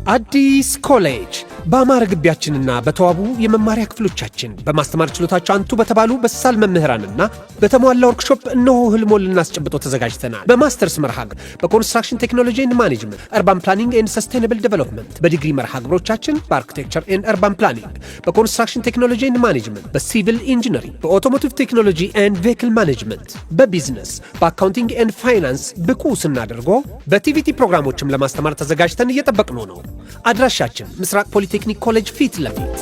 አዲስ ኮሌጅ በአማረ ግቢያችንና በተዋቡ የመማሪያ ክፍሎቻችን በማስተማር ችሎታቸው አንቱ በተባሉ በሳል መምህራንና በተሟላ ወርክሾፕ እነሆ ህልሞን ልናስጨብጦ ተዘጋጅተናል። በማስተርስ መርሃ ግብር በኮንስትራክሽን ቴክኖሎጂ ኤንድ ማኔጅመንት፣ አርባን ፕላኒንግ ኤንድ ሰስቴናብል ዴቨሎፕመንት፣ በዲግሪ መርሃ ግብሮቻችን በአርኪቴክቸር ኤንድ አርባን ፕላኒንግ፣ በኮንስትራክሽን ቴክኖሎጂ ኤንድ ማኔጅመንት፣ በሲቪል ኢንጂነሪንግ፣ በኦቶሞቲቭ ቴክኖሎጂ ኤንድ ቬሂክል ማኔጅመንት፣ በቢዝነስ፣ በአካውንቲንግ ኤንድ ፋይናንስ ብቁ ስናደርጎ በቲቪቲ ፕሮግራሞችም ለማስተማር ተዘጋጅተን እየጠበቅነው ነው። አድራሻችን ምስራቅ ፖሊቴክኒክ ኮሌጅ ፊት ለፊት።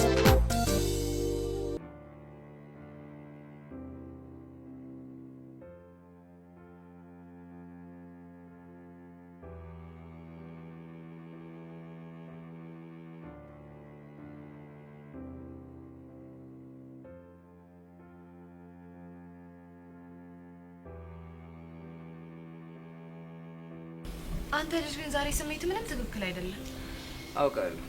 አንተ ልጅ ግን ዛሬ ስሜት ምንም ትክክል አይደለም። አውቃለሁ።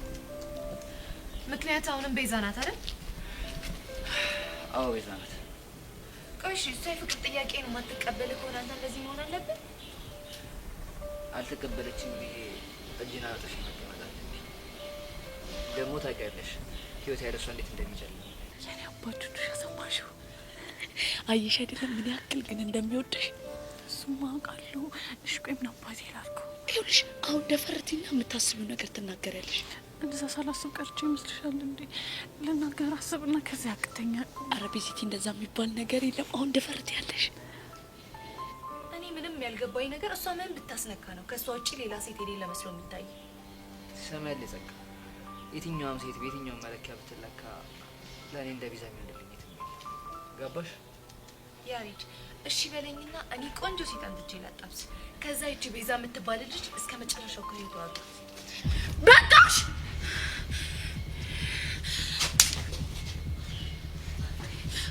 ምክንያት አሁንም ቤዛ ናት አይደል? አዎ ቤዛ ናት። ቆይ እሺ፣ እሷ የፍቅር ጥያቄን የማትቀበል ከሆነ አንተ እንደዚህ መሆን አለብን? አልተቀበለችም ብዬ እጅና አጥሽ መቀመጣል። ደግሞ ታውቂያለሽ ህይወት ያለሷ እንዴት እንደሚጨልም። የኔ አባቱ ሰማሽው? አየሽ አይደለም ምን ያክል ግን እንደሚወድሽ። እሱማ አውቃለሁ። እሺ ቆይ ምን አባቴ ላድርገው? ይኸውልሽ አሁን ደፈርቲና የምታስቢው ነገር ትናገሪያለሽ። እንደዛ ሳላስብ ቀርቼ ይመስልሻል እንዴ? ልናገር አስብና ከዚያ ያቅተኛል። ኧረ ቤዚቲ እንደዛ የሚባል ነገር የለም። አሁን ደፈርት ያለሽ። እኔ ምንም ያልገባኝ ነገር እሷ ምን ብታስነካ ነው ከእሷ ውጭ ሌላ ሴት የሌለ መስሎ የሚታይ? ትሰሚያለሽ ጸጋ፣ የትኛውም ሴት በየትኛውም መለኪያ ብትለካ ለእኔ እንደ ቤዛ የሚሆንልኝ የትም የለም። ገባሽ? ያሬድ እሺ በለኝና እኔ ቆንጆ ሴት አንትቼ ላጣብስ። ከዛ እቺ ቤዛ የምትባል ልጅ እስከ መጨረሻው ከሄዱ አሉ። በቃሽ!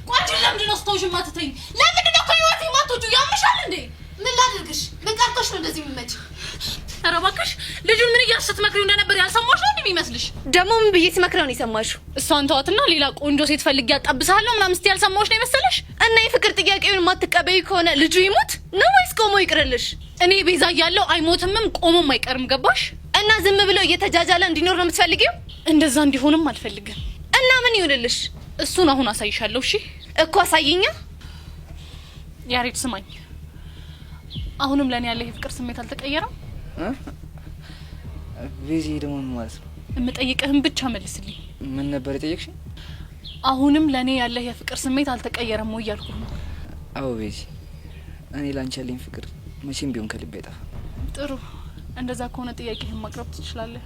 ቆንጆ ለምንድን ነው ስተውሽ ማትተኝ? ለምንድን ነው ከህይወቴ ማትወጪ? ያምሻል እንዴ? ምን ላድርግሽ? ምን ቀርቶሽ ነው እንደዚህ የሚመች? ኧረ እባክሽ ልጁን ምን እያስትመክሪው እንደነበር ያልሰማሽ ነው እንደሚመስልሽ? ደግሞ ምን ብዬ ስመክረው ነው የሰማሽው? እሷን ተዋትና ሌላ ቆንጆ ሴት ፈልጌ ያጣብሳለሁ ምናምን ስትይ ያልሰማሽ ነው የመሰለሽ? እና የፍቅር ጥያቄውን ማትቀበይ ከሆነ ልጁ ይሞት ነው ወይስ ቆሞ ይቅርልሽ? እኔ ቤዛ እያለሁ አይሞትምም ቆሞም አይቀርም። ገባሽ? እና ዝም ብሎ እየተጃጃለ እንዲኖር ነው የምትፈልጊው? እንደዛ እንዲሆንም አልፈልግም። እና ምን ይሁንልሽ? እሱን አሁን አሳይሻለሁ። እሺ እኮ አሳይኛ። ያሬድ ስማኝ፣ አሁንም ለኔ ያለ የፍቅር ስሜት አልተቀየረም? ቤዚ ደግሞ ምን ማለት ነው? እምጠይቅህን ብቻ መልስልኝ። ምን ነበር የጠየቅሽኝ? አሁንም ለኔ ያለ የፍቅር ስሜት አልተቀየረም ወይ ያልኩህ ነው። አዎ ቤዚ፣ እኔ ላንቺ ያለኝ ፍቅር መቼም ቢሆን ከልቤ አይጠፋም። ጥሩ፣ እንደዛ ከሆነ ጥያቄህን ማቅረብ ትችላለህ።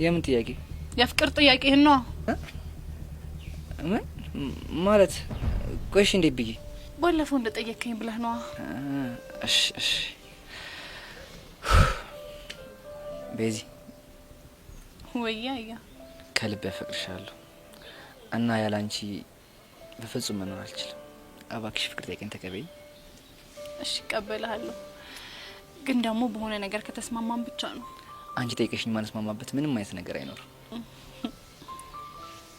የምን ጥያቄ? የፍቅር ጥያቄህን ነው። ምን ማለት? ቆይሽ እንዴት ብዬ? ባለፈው እንደጠየቅከኝ ብለህ ነው። እሺ እሺ ቤዚ፣ ወያ ከልቤ አፈቅርሻለሁ እና ያላንቺ በፍጹም መኖር አልችልም። እባክሽ ፍቅር ጥያቄን ተቀበይ። እሺ እቀበልሃለሁ፣ ግን ደግሞ በሆነ ነገር ከተስማማን ብቻ ነው። አንቺ ጠይቀሽኝ ማንስማማበት ምንም አይነት ነገር አይኖርም።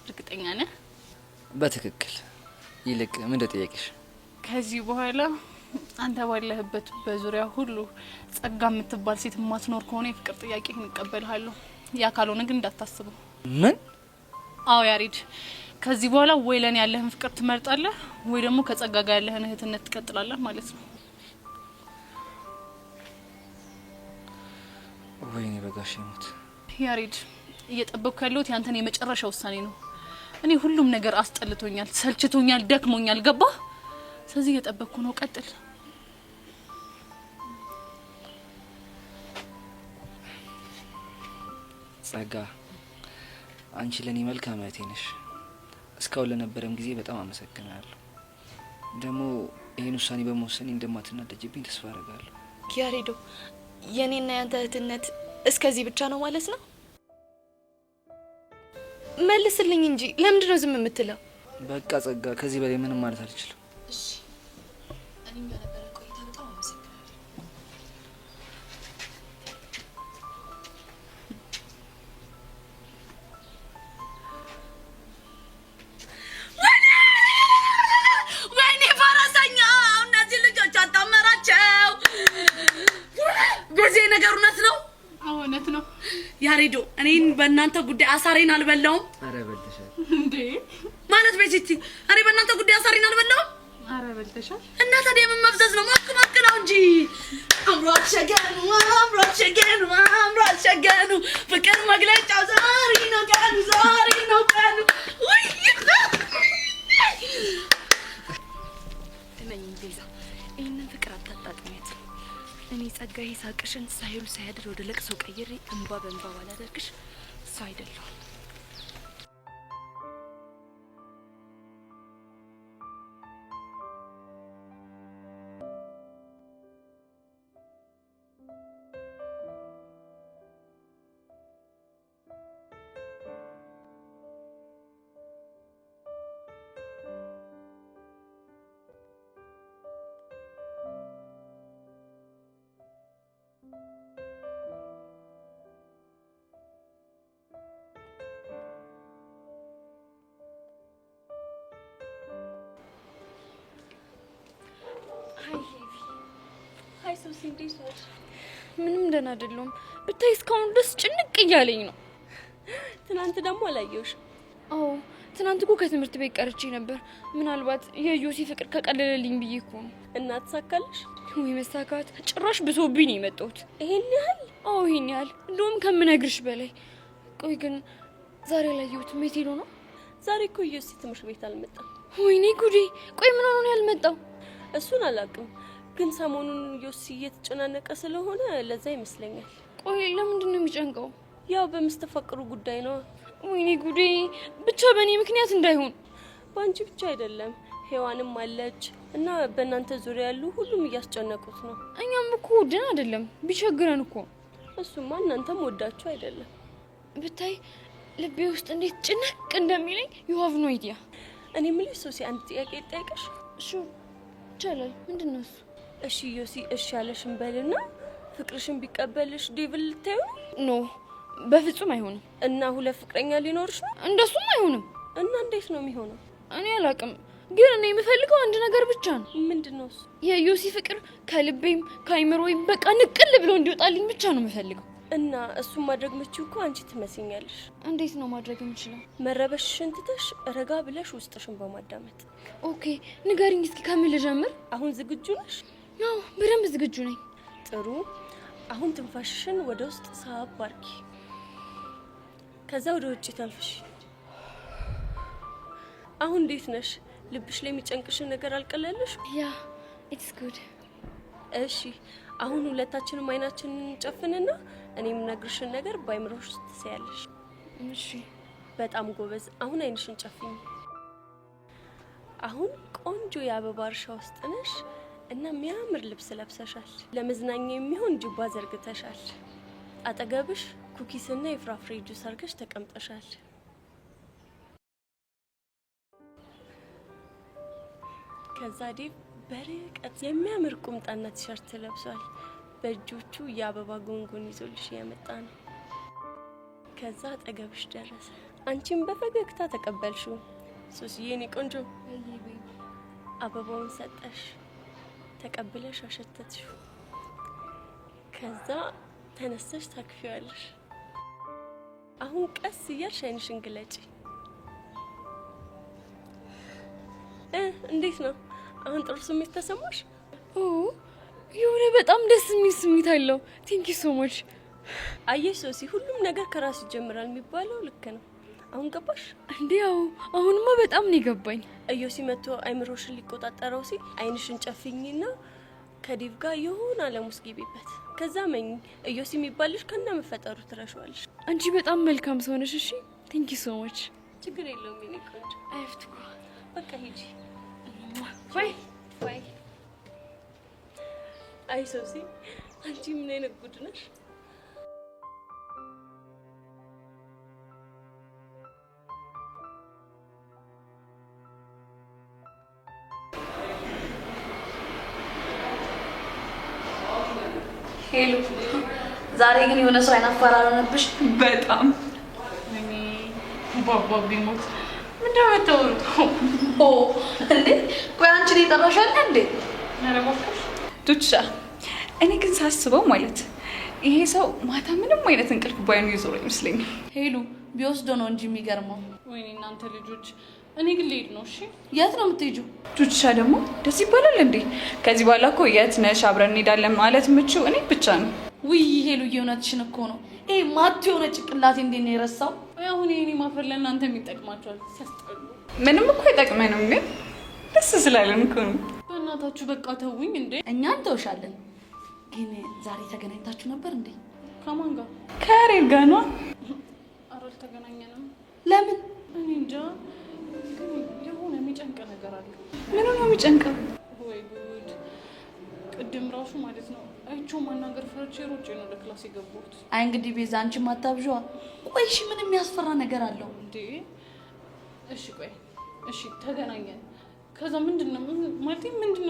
እርግጠኛ ነህ? በትክክል። ይልቅ ምን እንደጠየቅሽ? ከዚህ በኋላ አንተ ባለህበት በዙሪያ ሁሉ ጸጋ የምትባል ሴት ማትኖር ከሆነ የፍቅር ጥያቄህን እቀበልሃለሁ። ያ ካልሆነ ግን እንዳታስበው። ምን? አዎ ያሬድ፣ ከዚህ በኋላ ወይ ለኔ ያለህን ፍቅር ትመርጣለህ ወይ ደግሞ ከጸጋ ጋር ያለህን እህትነት ትቀጥላለህ ማለት ነው። ወይኔ በጋሽ ሞት። ያሬድ፣ እየጠበቅኩ ያለሁት ያንተን የመጨረሻ ውሳኔ ነው። እኔ ሁሉም ነገር አስጠልቶኛል፣ ሰልችቶኛል፣ ደክሞኛል። ገባህ? ስለዚህ እየጠበቅኩ ነው። ቀጥል። ጸጋ፣ አንቺ ለኔ መልካም እህቴ ነሽ። እስካሁን ለነበረም ጊዜ በጣም አመሰግናለሁ። ደግሞ ይሄን ውሳኔ በመወሰኔ እንደማትናደጅብኝ ተስፋ አደርጋለሁ። ያሬዶ፣ የኔና ያንተ እህትነት እስከዚህ ብቻ ነው ማለት ነው? መልስልኝ እንጂ ለምንድን ነው ዝም የምትለው? በቃ ጸጋ፣ ከዚህ በላይ ምንም ማለት አልችልም። እሺ፣ እኔም ለነበረ ቆይታ በጣም አመሰግናለሁ። ወይኔ ፈረሰኛ! እነዚህ ልጆች አጣመራቸው። ጊዜ ነገር እውነት ነው። እውነት ነው። ያሬዶ እኔን በእናንተ ጉዳይ አሳሬን አልበላውም። አረ በልተሻል እንዴ ማለት ቤቲቲ እኔ በእናንተ ጉዳይ አሳሬን አልበላውም። አረ በልተሻል እና ታዲያ ምን መፍዘዝ ነው? ማክማክ ነው እንጂ አምሮት ሸገኑ ፍቅር መግለጫው ዛሬ ነው ቀኑ ወይ እመኝ ቤዛ ይህንን ፍቅር አታጣጥሚያት። እኔ ጸጋዬ ሳቅሽን ሳይሉ ሳያድር ወደ ለቅሶ ቀይሬ እንባ በእንባ ባላደርግሽ እሱ አይደለሁም። አይ ሶሲ እንዴት ነሽ? ምንም ደህና አይደለሁም። ብታይ እስካሁን ድረስ ጭንቅ እያለኝ ነው። ትናንት ደግሞ አላየሁሽም። አዎ ትናንት እኮ ከትምህርት ቤት ቀርቼ ነበር። ምናልባት የዮሲ ፍቅር ከቀለለልኝ ብዬ እኮ ነው። እና ተሳካልሽ? ወይ መሳካት! ጭራሽ ብሶብኝ ነው የመጣሁት። ይሄን ያህል? አዎ ይሄን ያህል፣ እንደውም ከምነግርሽ በላይ። ቆይ ግን ዛሬ አላየሁትም። የት ሄዶ ነው? ዛሬ እኮ ዮሲ ትምህርት ቤት አልመጣም። ወይኔ ጉዴ! ቆይ ምን ሆኖ ነው ያልመጣው? እሱን አላውቅም፣ ግን ሰሞኑን ዮሲ እየተጨናነቀ ስለሆነ ለዛ ይመስለኛል። ቆይ ለምንድን ነው የሚጨንቀው? ያው በመስተፋቅሩ ጉዳይ ነው። ወይኔ ጉዴ! ብቻ በእኔ ምክንያት እንዳይሆን። በአንቺ ብቻ አይደለም፣ ሔዋንም አለች እና በእናንተ ዙሪያ ያሉ ሁሉም እያስጨነቁት ነው። እኛም እኮ ወደን አይደለም፣ ቢቸግረን እኮ። እሱማ እናንተም ወዳችሁ አይደለም። ብታይ ልቤ ውስጥ እንዴት ጭንቅ እንደሚለኝ you have no idea። እኔ የምልሽ ሶሲ አንድ ጥያቄ ልጠይቅሽ? እሺ ይቻላል። ምንድን ነው እሱ? እሺ ዮሲ እሺ ያለሽን በልና ፍቅርሽን ቢቀበልሽ ዴቪል ልታዩ? ኖ በፍጹም አይሆንም። እና ሁለት ፍቅረኛ ሊኖርሽ ነው? እንደሱም አይሆንም። እና እንዴት ነው የሚሆነው? እኔ አላውቅም፣ ግን እኔ የምፈልገው አንድ ነገር ብቻ ነው። ምንድነው እሱ? የዮሲ ፍቅር ከልቤም ከአይምሮዬም በቃ ንቅል ብሎ እንዲወጣልኝ ብቻ ነው የምፈልገው። እና እሱን ማድረግ ምችው እኮ አንቺ ትመስኛለሽ። እንዴት ነው ማድረግ የምችለው? መረበሽሽን ትተሽ ረጋ ብለሽ ውስጥሽን በማዳመጥ። ኦኬ ንገሪኝ እስኪ፣ ከምን ልጀምር? አሁን ዝግጁ ነሽ? አዎ በደንብ ዝግጁ ነኝ። ጥሩ። አሁን ትንፋሽሽን ወደ ውስጥ ሳብ አድርጊ፣ ከዛ ወደ ውጭ ተንፍሽ። አሁን እንዴት ነሽ? ልብሽ ላይ የሚጨንቅሽን ነገር አልቀለለሽ? ያ ኢትስ ጉድ። እሺ አሁን ሁለታችንም አይናችንን እንጨፍንና እኔ የምነግርሽን ነገር በአይምሮሽ ውስጥ ትሰያለሽ። እሺ በጣም ጎበዝ። አሁን አይንሽን ጨፍኝ። አሁን ቆንጆ የአበባ እርሻ ውስጥ ነሽ እና የሚያምር ልብስ ለብሰሻል። ለመዝናኛ የሚሆን ጅባ ዘርግተሻል። አጠገብሽ ኩኪስና የፍራፍሬ ጁስ አድርገሽ ተቀምጠሻል። ከዛ ዴቭ በርቀት የሚያምር ቁምጣና ቲሸርት ለብሷል። በእጆቹ የአበባ ጉንጉን ይዞልሽ ያመጣ ነው። ከዛ አጠገብሽ ደረሰ። አንቺም በፈገግታ ተቀበልሽው። ሶስዬ የኔ ቆንጆ አበባውን ሰጠሽ፣ ተቀብለሽ አሸተትሽው። ከዛ ተነስተሽ ታክፊዋለሽ። አሁን ቀስ እያልሽ አይንሽን ግለጪ። እንዴት ነው? አሁን ጥሩ ስሜት ተሰማሽ? ኦ የሆነ በጣም ደስ የሚል ስሜት አለው። ቴንክ ዩ ሶ ማች። አየሽ ሶሲ፣ ሁሉም ነገር ከራስ ይጀምራል የሚባለው ልክ ነው። አሁን ገባሽ እንዴ? ያው አሁንማ በጣም ነው የገባኝ። እዮሲ መጥቶ አይምሮሽን ሊቆጣጠረው ሲል አይንሽን ጨፍኝና ከዲቭ ጋር የሆነ ዓለም ውስጥ ግቢበት። ከዛ መኝ እዮሲ የሚባልሽ ከነ መፈጠሩ ትረሻዋለሽ። አንቺ በጣም መልካም ሰው ነሽ። እሺ ቴንክ ዩ ሶ ማች። ችግር የለውም የኔ ቆንጆ። አይፍትኩ በቃ ሂጂ። ባይ ባይ። አይ ሶሲ፣ አንቺ ምን አይነት ጉድ ነሽ? ሄሎ፣ ዛሬ ግን የሆነ ሰው አይናፋር አልሆነብሽ? በጣም እኔ ባባ ቢሞት ምንድነው የምታወሩት? ኦ እንዴ፣ ቆይ አንቺ ነው የጠራሻል እንዴ? ኧረ እባክሽ ቱቻ። እኔ ግን ሳስበው ማለት ይሄ ሰው ማታ ምንም አይነት እንቅልፍ ባይኑ ይዞር አይመስለኝም። ሄሉ ቢወስዶ ነው እንጂ የሚገርመው። ወይኔ እናንተ ልጆች፣ እኔ ግን ልሄድ ነው። እሺ የት ነው የምትሄጂው? ቹቻ ደግሞ ደስ ይባላል እንዴ? ከዚህ በኋላ እኮ የት ነሽ አብረን እንሄዳለን ማለት የምችው እኔ ብቻ ነው። ውይ ሄሉ የእውነትሽን እኮ ነው። ይሄ ማት የሆነ ጭቅላቴ እንዴት ነው የረሳው? አሁን ይሄኔ ማፈር ለእናንተ የሚጠቅማቸዋል። ሲያስጠሉ። ምንም እኮ አይጠቅመንም፣ ግን ደስ ስላለን እኮ ነው። በእናታችሁ በቃ ተውኝ እንዴ። እኛ እንተውሻለን። ግን ዛሬ ተገናኝታችሁ ነበር እንዴ? ከማን ጋር? ከሬል ጋር ነው። ኧረ አልተገናኘንም። ለምን? እኔ እንጃ፣ ግን የሆነ የሚጨንቅ ነገር አለ። ምን ነው የሚጨንቀው? ወይ ጉድ! ቅድም ራሱ ማለት ነው አይቼው ማናገር ፈርቼ ሮጬ ነው ወደ ክላስ የገባሁት። አይ እንግዲህ ቤዛ አንቺ ማታብዣዋ። ቆይ እሺ ምን የሚያስፈራ ነገር አለው እንዴ? እሺ ቆይ እሺ ተገናኘን። ከዛ ምንድነው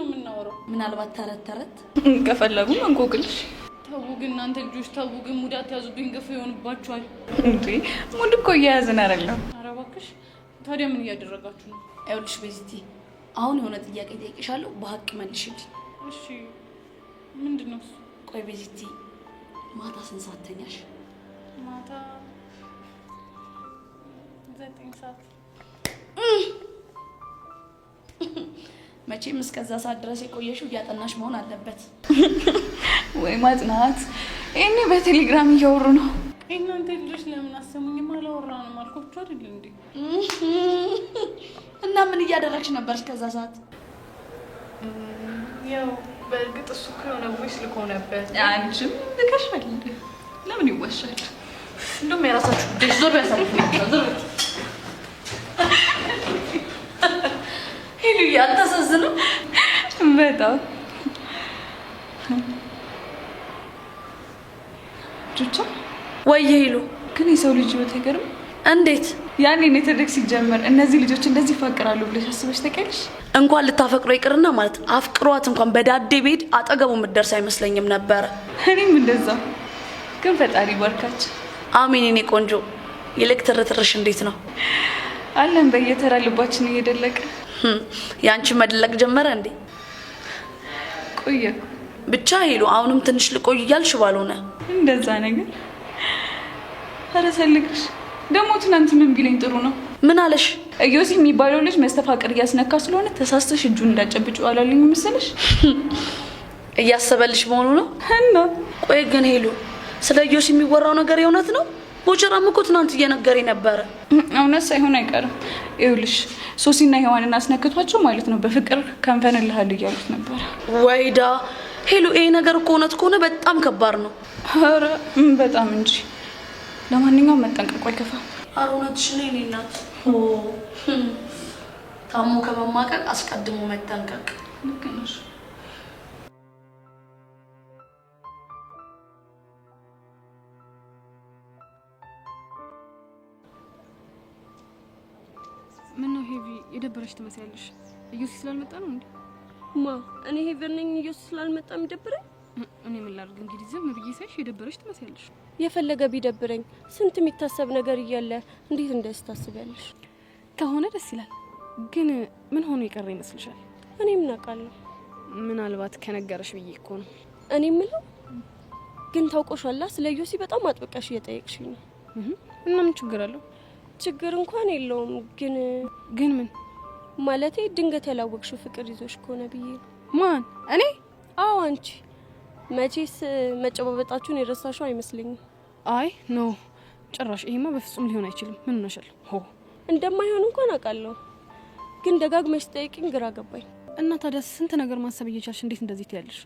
የምናወራው? ምናልባት ተረት ከፈለጉ እንቆቅልሽ። ተው ግን እናንተ ልጆች ተው ግን ሙዳት ያዙብኝ፣ ግፍ ይሆንባችኋል። እንዴ ሙድ እኮ እየያዝን አይደለም። ኧረ እባክሽ ታዲያ ምን እያደረጋችሁ ነው? ይኸውልሽ ቤዚቲ አሁን የሆነ ጥያቄ ጠይቅሻለሁ፣ በሀቅ መልሽልኝ። እሺ ምንድነው እሱ? ቆይ ቤዚቲ ማታ ስንት ሰዓት ተኛሽ? ማታ 9 ሰዓት። መቼም እስከዛ ሰዓት ድረስ የቆየሽው እያጠናሽ መሆን አለበት። ወይ ማጥናት። ይሄኔ በቴሌግራም እያወሩ ነው። እናንተ ልጆች ለምን አሰሙኝም? አላወራንም አልኳችሁ አይደል እንዴ? እና ምን እያደረግሽ ነበር እስከዛ ሰዓት? ያው በእርግጥ እሱ ከሆነ ቮይስ ልኮ ነበር። አንቺም ልከሻል እንዴ? ለምን ይዋሻል? እንደውም የራሳችሁ ጉዳይ። ዞር ያሳልፍ ነው ዞር። ሄሉ ያልተሳዝነው በጣም ቹቻ። ወይ ሄሉ ግን የሰው ልጅ ህይወት አይገርም? እንዴት? ያኔ ኔትወርክ ሲጀመር እነዚህ ልጆች እንደዚህ ይፋቀራሉ ብለሽ አስበሽ ታውቂያለሽ? እንኳን ልታፈቅሮ ይቅርና ማለት አፍቅሯት እንኳን በዳዴ ቤት አጠገቡ የምትደርስ አይመስለኝም ነበረ። እኔም እንደዛ። ግን ፈጣሪ ባርካቸው። አሜን የኔ ቆንጆ። ይልቅ ትርትርሽ እንዴት ነው? አለን በየተራ ልባችን እየደለቀ። ያንቺ መድለቅ ጀመረ እንዴ? ቆየ ብቻ ሄሉ አሁንም ትንሽ ልቆይ እያልሽ ባልሆነ እንደዛ ነገር። ኧረ ሰልግሽ ደግሞ ትናንት ምን ቢለኝ ጥሩ ነው? ምን አለሽ? እዮሲ የሚባለው ልጅ መስተፋቅር እያስነካ ስለሆነ ተሳስተሽ እጁን እንዳጨብጭው አላለኝ መሰለሽ? እያሰበልሽ መሆኑ ነው? እና ቆይ ግን ሄሉ ስለ እዮሲ የሚወራው ነገር የእውነት ነው? ቦቸራም እኮ ትናንት እየነገረኝ ነበረ። እውነት ሳይሆን አይቀርም። ይኸውልሽ ሶሲና ሔዋንን አስነክቷቸው ማለት ነው በፍቅር ከንፈንልሃል እያሉት ነበረ። ወይዳ ሄሉ ይሄ ነገር እኮ እውነት ከሆነ በጣም ከባድ ነው። ኧረ በጣም እንጂ። ለማንኛውም መጠንቀቁ አይከፋም። ኧረ እውነትሽ ነው የእኔ እናት። ታሞ ከመማቀቅ አስቀድሞ መጠንቀቅ። ልክ ነሽ። ምን ነው ሄቪ የደበረሽ ትመስያለሽ? እዩሲ ስላልመጣ ነው እንዴ? ማ እኔ ሄቨር ነኝ። እዩሲ ስላልመጣ የሚደብረኝ? እኔ ምን ላድርግ እንግዲህ ዝም ብዬ ሳይሽ የደበረሽ ትመስያለሽ። የፈለገ ቢደብረኝ ስንት የሚታሰብ ነገር እያለ እንዴት እንደዚህ ታስቢያለሽ? ከሆነ ደስ ይላል። ግን ምን ሆኖ የቀረ ይመስልሻል? እኔ ምን አውቃለሁ? ምናልባት ከነገረሽ ብዬ እኮ ነው። እኔ የምለው ግን ታውቆሻላ፣ ስለ እዩሲ በጣም አጥብቀሽ እየጠየቅሽኝ ነው። እና ምን ችግር አለው? ችግር እንኳን የለውም። ግን ምን ማለቴ ድንገት ያላወቅሽው ፍቅር ይዞሽ ከሆነ ብዬ ነው። ማን? እኔ? አዎ አንቺ። መቼስ መጨባበጣችሁን የረሳሽው አይመስለኝም። አይ ኖ ጭራሽ። ይሄማ በፍጹም ሊሆን አይችልም። ምን ነሻል? ሆ እንደማይሆን እንኳን አውቃለሁ፣ ግን ደጋግመሽ ጠይቂኝ ግራ ገባኝ። እና ታዲያ ስንት ነገር ማሰብ እየቻልሽ እንዴት እንደዚህ ትያለሽ?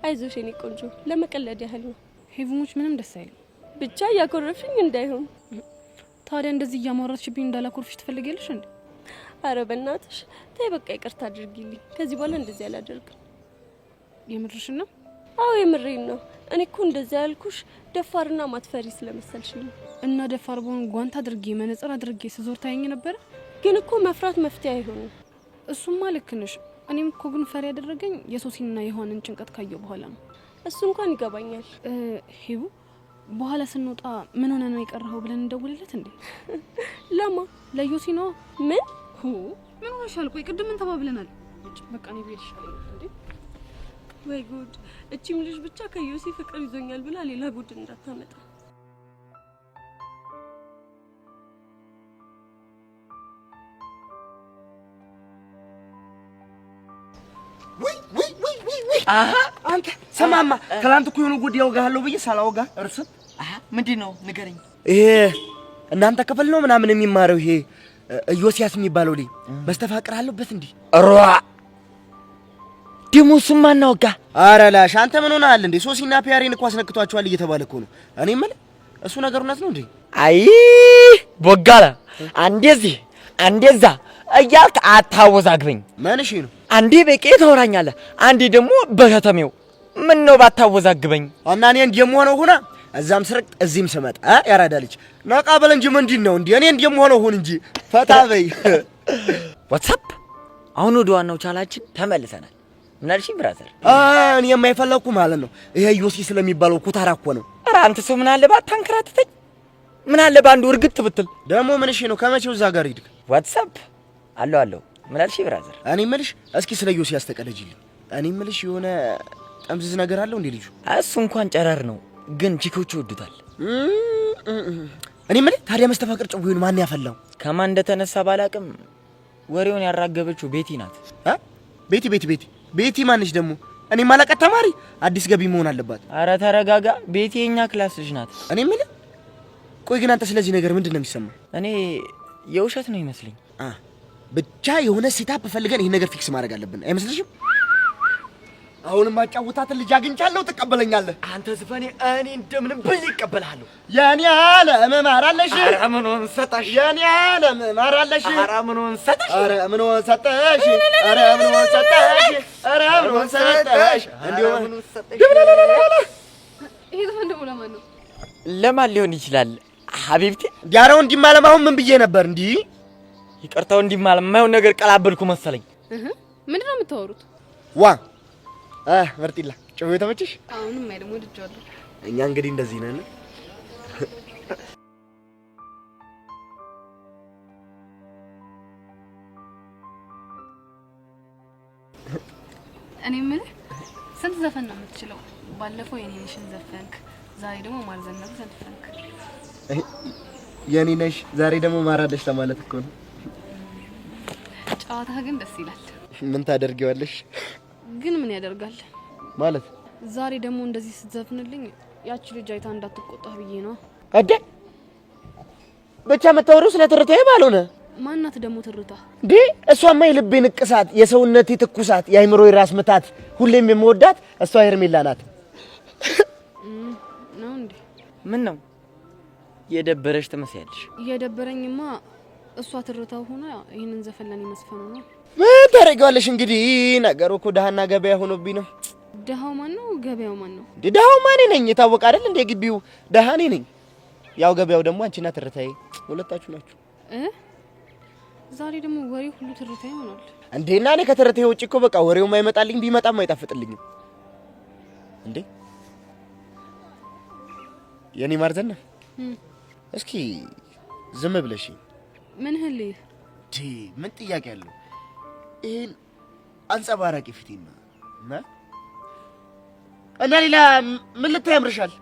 አይዞሽ የኔ ቆንጆ፣ ለመቀለድ ያህል ነው። ሄቭሞች ምንም ደስ አይልም። ብቻ እያኮረፍሽኝ እንዳይሆን። ታዲያ እንደዚህ እያማራችብኝ እንዳላኮርፍሽ ትፈልጊያለሽ እንዴ? አረ በእናትሽ ተይ፣ በቃ ይቅርታ አድርጊልኝ። ከዚህ በኋላ እንደዚህ አላደርግም። የምርሽን ነው? አዎ የምሬን ነው። እኔ እኮ እንደዚህ ያልኩሽ ደፋርና ማትፈሪ ስለመሰልሽኝ ነው። እና ደፋር በሆን ጓንት አድርጌ መነጽር አድርጌ ስዞር ታየኝ ነበር። ግን እኮ መፍራት መፍትሄ አይሆንም። እሱማ ልክ ነሽ። እኔም እኮ ግን ፈሪ ያደረገኝ የሶሲና የሆነን ጭንቀት ካየው በኋላ ነው። እሱ እንኳን ይገባኛል። ሄቡ በኋላ ስንወጣ ምን ሆነ ነው የቀረው ብለን እንደውልለት እንዴ? ለማ ለዮሲ ነው። ምን ምን ሆነሻል? ቆይ ቅድም ምን ተባብለናል? በቃ ነው ቤልሽ እንዴ? ወይ ጉድ! እቺም ልጅ ብቻ ከዮሲ ፍቅር ይዞኛል ብላ ሌላ ጉድ እንዳታመጣ። አሃ አንተ ሰማማ ትላንት እኮ የሆነ ጉድ ያውጋለሁ ብዬ ሳላውጋ እርሱ ምንድነው ንገረኝ። ይሄ እናንተ ክፍል ነው ምናምን የሚማረው ይሄ ዮሲያስ የሚባለው ልጅ መስተፋቅር አለበት እንዴ? ሯ ደሞ ስማ እናውጋ። ኧረ ላሽ አንተ ምን ሆነሃል እንዴ? ሶሲና ፒያሬን እኮ አስነክቷቸዋል እየተባለ እኮ ነው። እኔ ማለት እሱ ነገር እውነት ነው እንዴ? አይ ቦጋላ አንዴዚህ አንዴዛ እያልክ አታወዛግበኝ። ማንሽ ነው? አንዴ በቄ ታወራኛለህ፣ አንዴ ደግሞ በከተሜው። ምን ነው ባታወዛግበኝ? እና እኔ እንደምሆነው ሆና እዛም ስርቅ እዚህም ስመጣ ያራዳልች ነቃ በል እንጂ ምንድነው እንዴ? እኔ እንደምሆነው ሆን እንጂ ፈታ በይ። ዋትስአፕ አሁን ወደ ዋናው ቻላችን ተመልሰናል። ምን አልሽኝ ብራዘር? እኔ የማይፈለኩ ማለት ነው ይሄ ዮሲ ስለሚባለው ኩታራ እኮ ነው። ኧረ አንተ ሰው ምን አለ ባታንከራተተኝ፣ ምን አለ ባንዱ እርግጥ ብትል። ደግሞ ምን እሺ ነው ከመቼው እዛ ጋር ሂድክ? ዋትስአፕ አለው ምን አልሽኝ ብራዘር? እኔ የምልሽ እስኪ ስለ ዮሲ ያስተቀለጅልኝ። እኔ የምልሽ የሆነ ጠምዝዝ ነገር አለው እንዴ ልጁ? እሱ እንኳን ጨረር ነው ግን ቺኮቹ ይወዱታል። እኔ የምልህ ታዲያ መስተፋቅር ጭውውን ማን ያፈላው? ከማን እንደተነሳ ባላቅም ወሬውን ያራገበችው ቤቲ ናት። ቤቲ ማንሽ ደግሞ? እኔ ማላቀት ተማሪ አዲስ ገቢ መሆን አለባት። አረ ተረጋጋ። ቤቲ የኛ ክላስ ልጅ ናት። እኔ የምልህ ቆይ ግን አንተ ስለዚህ ነገር ምንድነው የሚሰማው? እኔ የውሸት ነው ይመስልኝ። ብቻ የሆነ ሴታፕ ፈልገን ይሄን ነገር ፊክስ ማድረግ አለብን አይመስልሽም? አሁንም አጫውታትን ልጅ አግኝቻለሁ፣ ትቀበለኛለህ? አንተ ዝፈኔ እኔ እንደምንም ብል ይቀበልሃለሁ። የኔ ዓለም ማራለሽ። ኧረ ምኑን ሰጠሽ? የኔ ዓለም ማራለሽ። ኧረ ምኑን ሰጠሽ? ኧረ ምኑን ሰጠሽ? ኧረ ምኑን ሰጠሽ? ኧረ ምኑን ሰጠሽ? እንዴው ምኑን ሰጠሽ? ይሄ ዘፈን ደግሞ ለማን ነው? ለማን ሊሆን ይችላል? ሀቢብቴ ዲያራው እንዲማለም አሁን ምን ብዬ ነበር? እንዲ ይቅርታው እንዲማለም የማይሆን ነገር ቀላበልኩ መሰለኝ። ምንድነው የምታወሩት? ዋ መርጢላ ጮህ ተመችሽ? አሁንም አይደለም ወድጃለሁ። እኛ እንግዲህ እንደዚህ ነን። እኔ ምን ስንት ዘፈን ነው የምትችለው? ባለፈው የኔ ነሽን ዘፈንክ፣ ዛሬ ደግሞ ማርዘነብ ዘፈንክ። የኔ ነሽ ዛሬ ደግሞ ማራደሽ ለማለት እኮ ነው። ጨዋታ ግን ደስ ይላል። ምን ታደርጊዋለሽ? ግን ምን ያደርጋል ማለት ዛሬ ደግሞ እንደዚህ ስትዘፍንልኝ ያቺ ልጅ አይታ እንዳትቆጣ ብዬ ነው። አደ ብቻ መታወሩ ስለተረታዬ ባልሆነ ማናት ደግሞ ትርታ እንዴ? እሷማ የልቤ ንቅሳት፣ የሰውነቴ ትኩሳት፣ የአይምሮዬ ራስ ምታት፣ ሁሌም የምወዳት እሷ ሄርሜላ ናት። ነው እንዴ? ምን ነው የደበረሽ ትመስያለሽ? የደበረኝማ እሷ ትርታው ሆና ይሄንን ዘፈን ለኔ መስፈኑ ነው። ምን ታደርጊዋለሽ እንግዲህ? ነገሩ እኮ ደሃና ገበያ ሆኖብኝ ነው። ደሃው ማን ነው? ገበያው ማን ነው? ደሃው ማን ነኝ? የታወቀ አይደል እንደ ግቢው ደሃ እኔ ነኝ። ያው ገበያው ደግሞ አንቺና ትርታዬ ሁለታችሁ ናችሁ። ዛሬ ደግሞ ወሬ ሁሉ ትርታ ይሆናል እንዴ? እና እኔ ከትርታዬ ውጪ እኮ በቃ ወሬው አይመጣልኝ፣ ቢመጣም አይጣፍጥልኝም። እንዴ የኔ ማርዘና እስኪ ዝም ብለሽ ምን ህልህ ምን ጥያቄ አለው? ይሄን አንጸባራቂ ፊቴና እና ሌላ ምን ልታይ ያምርሻል?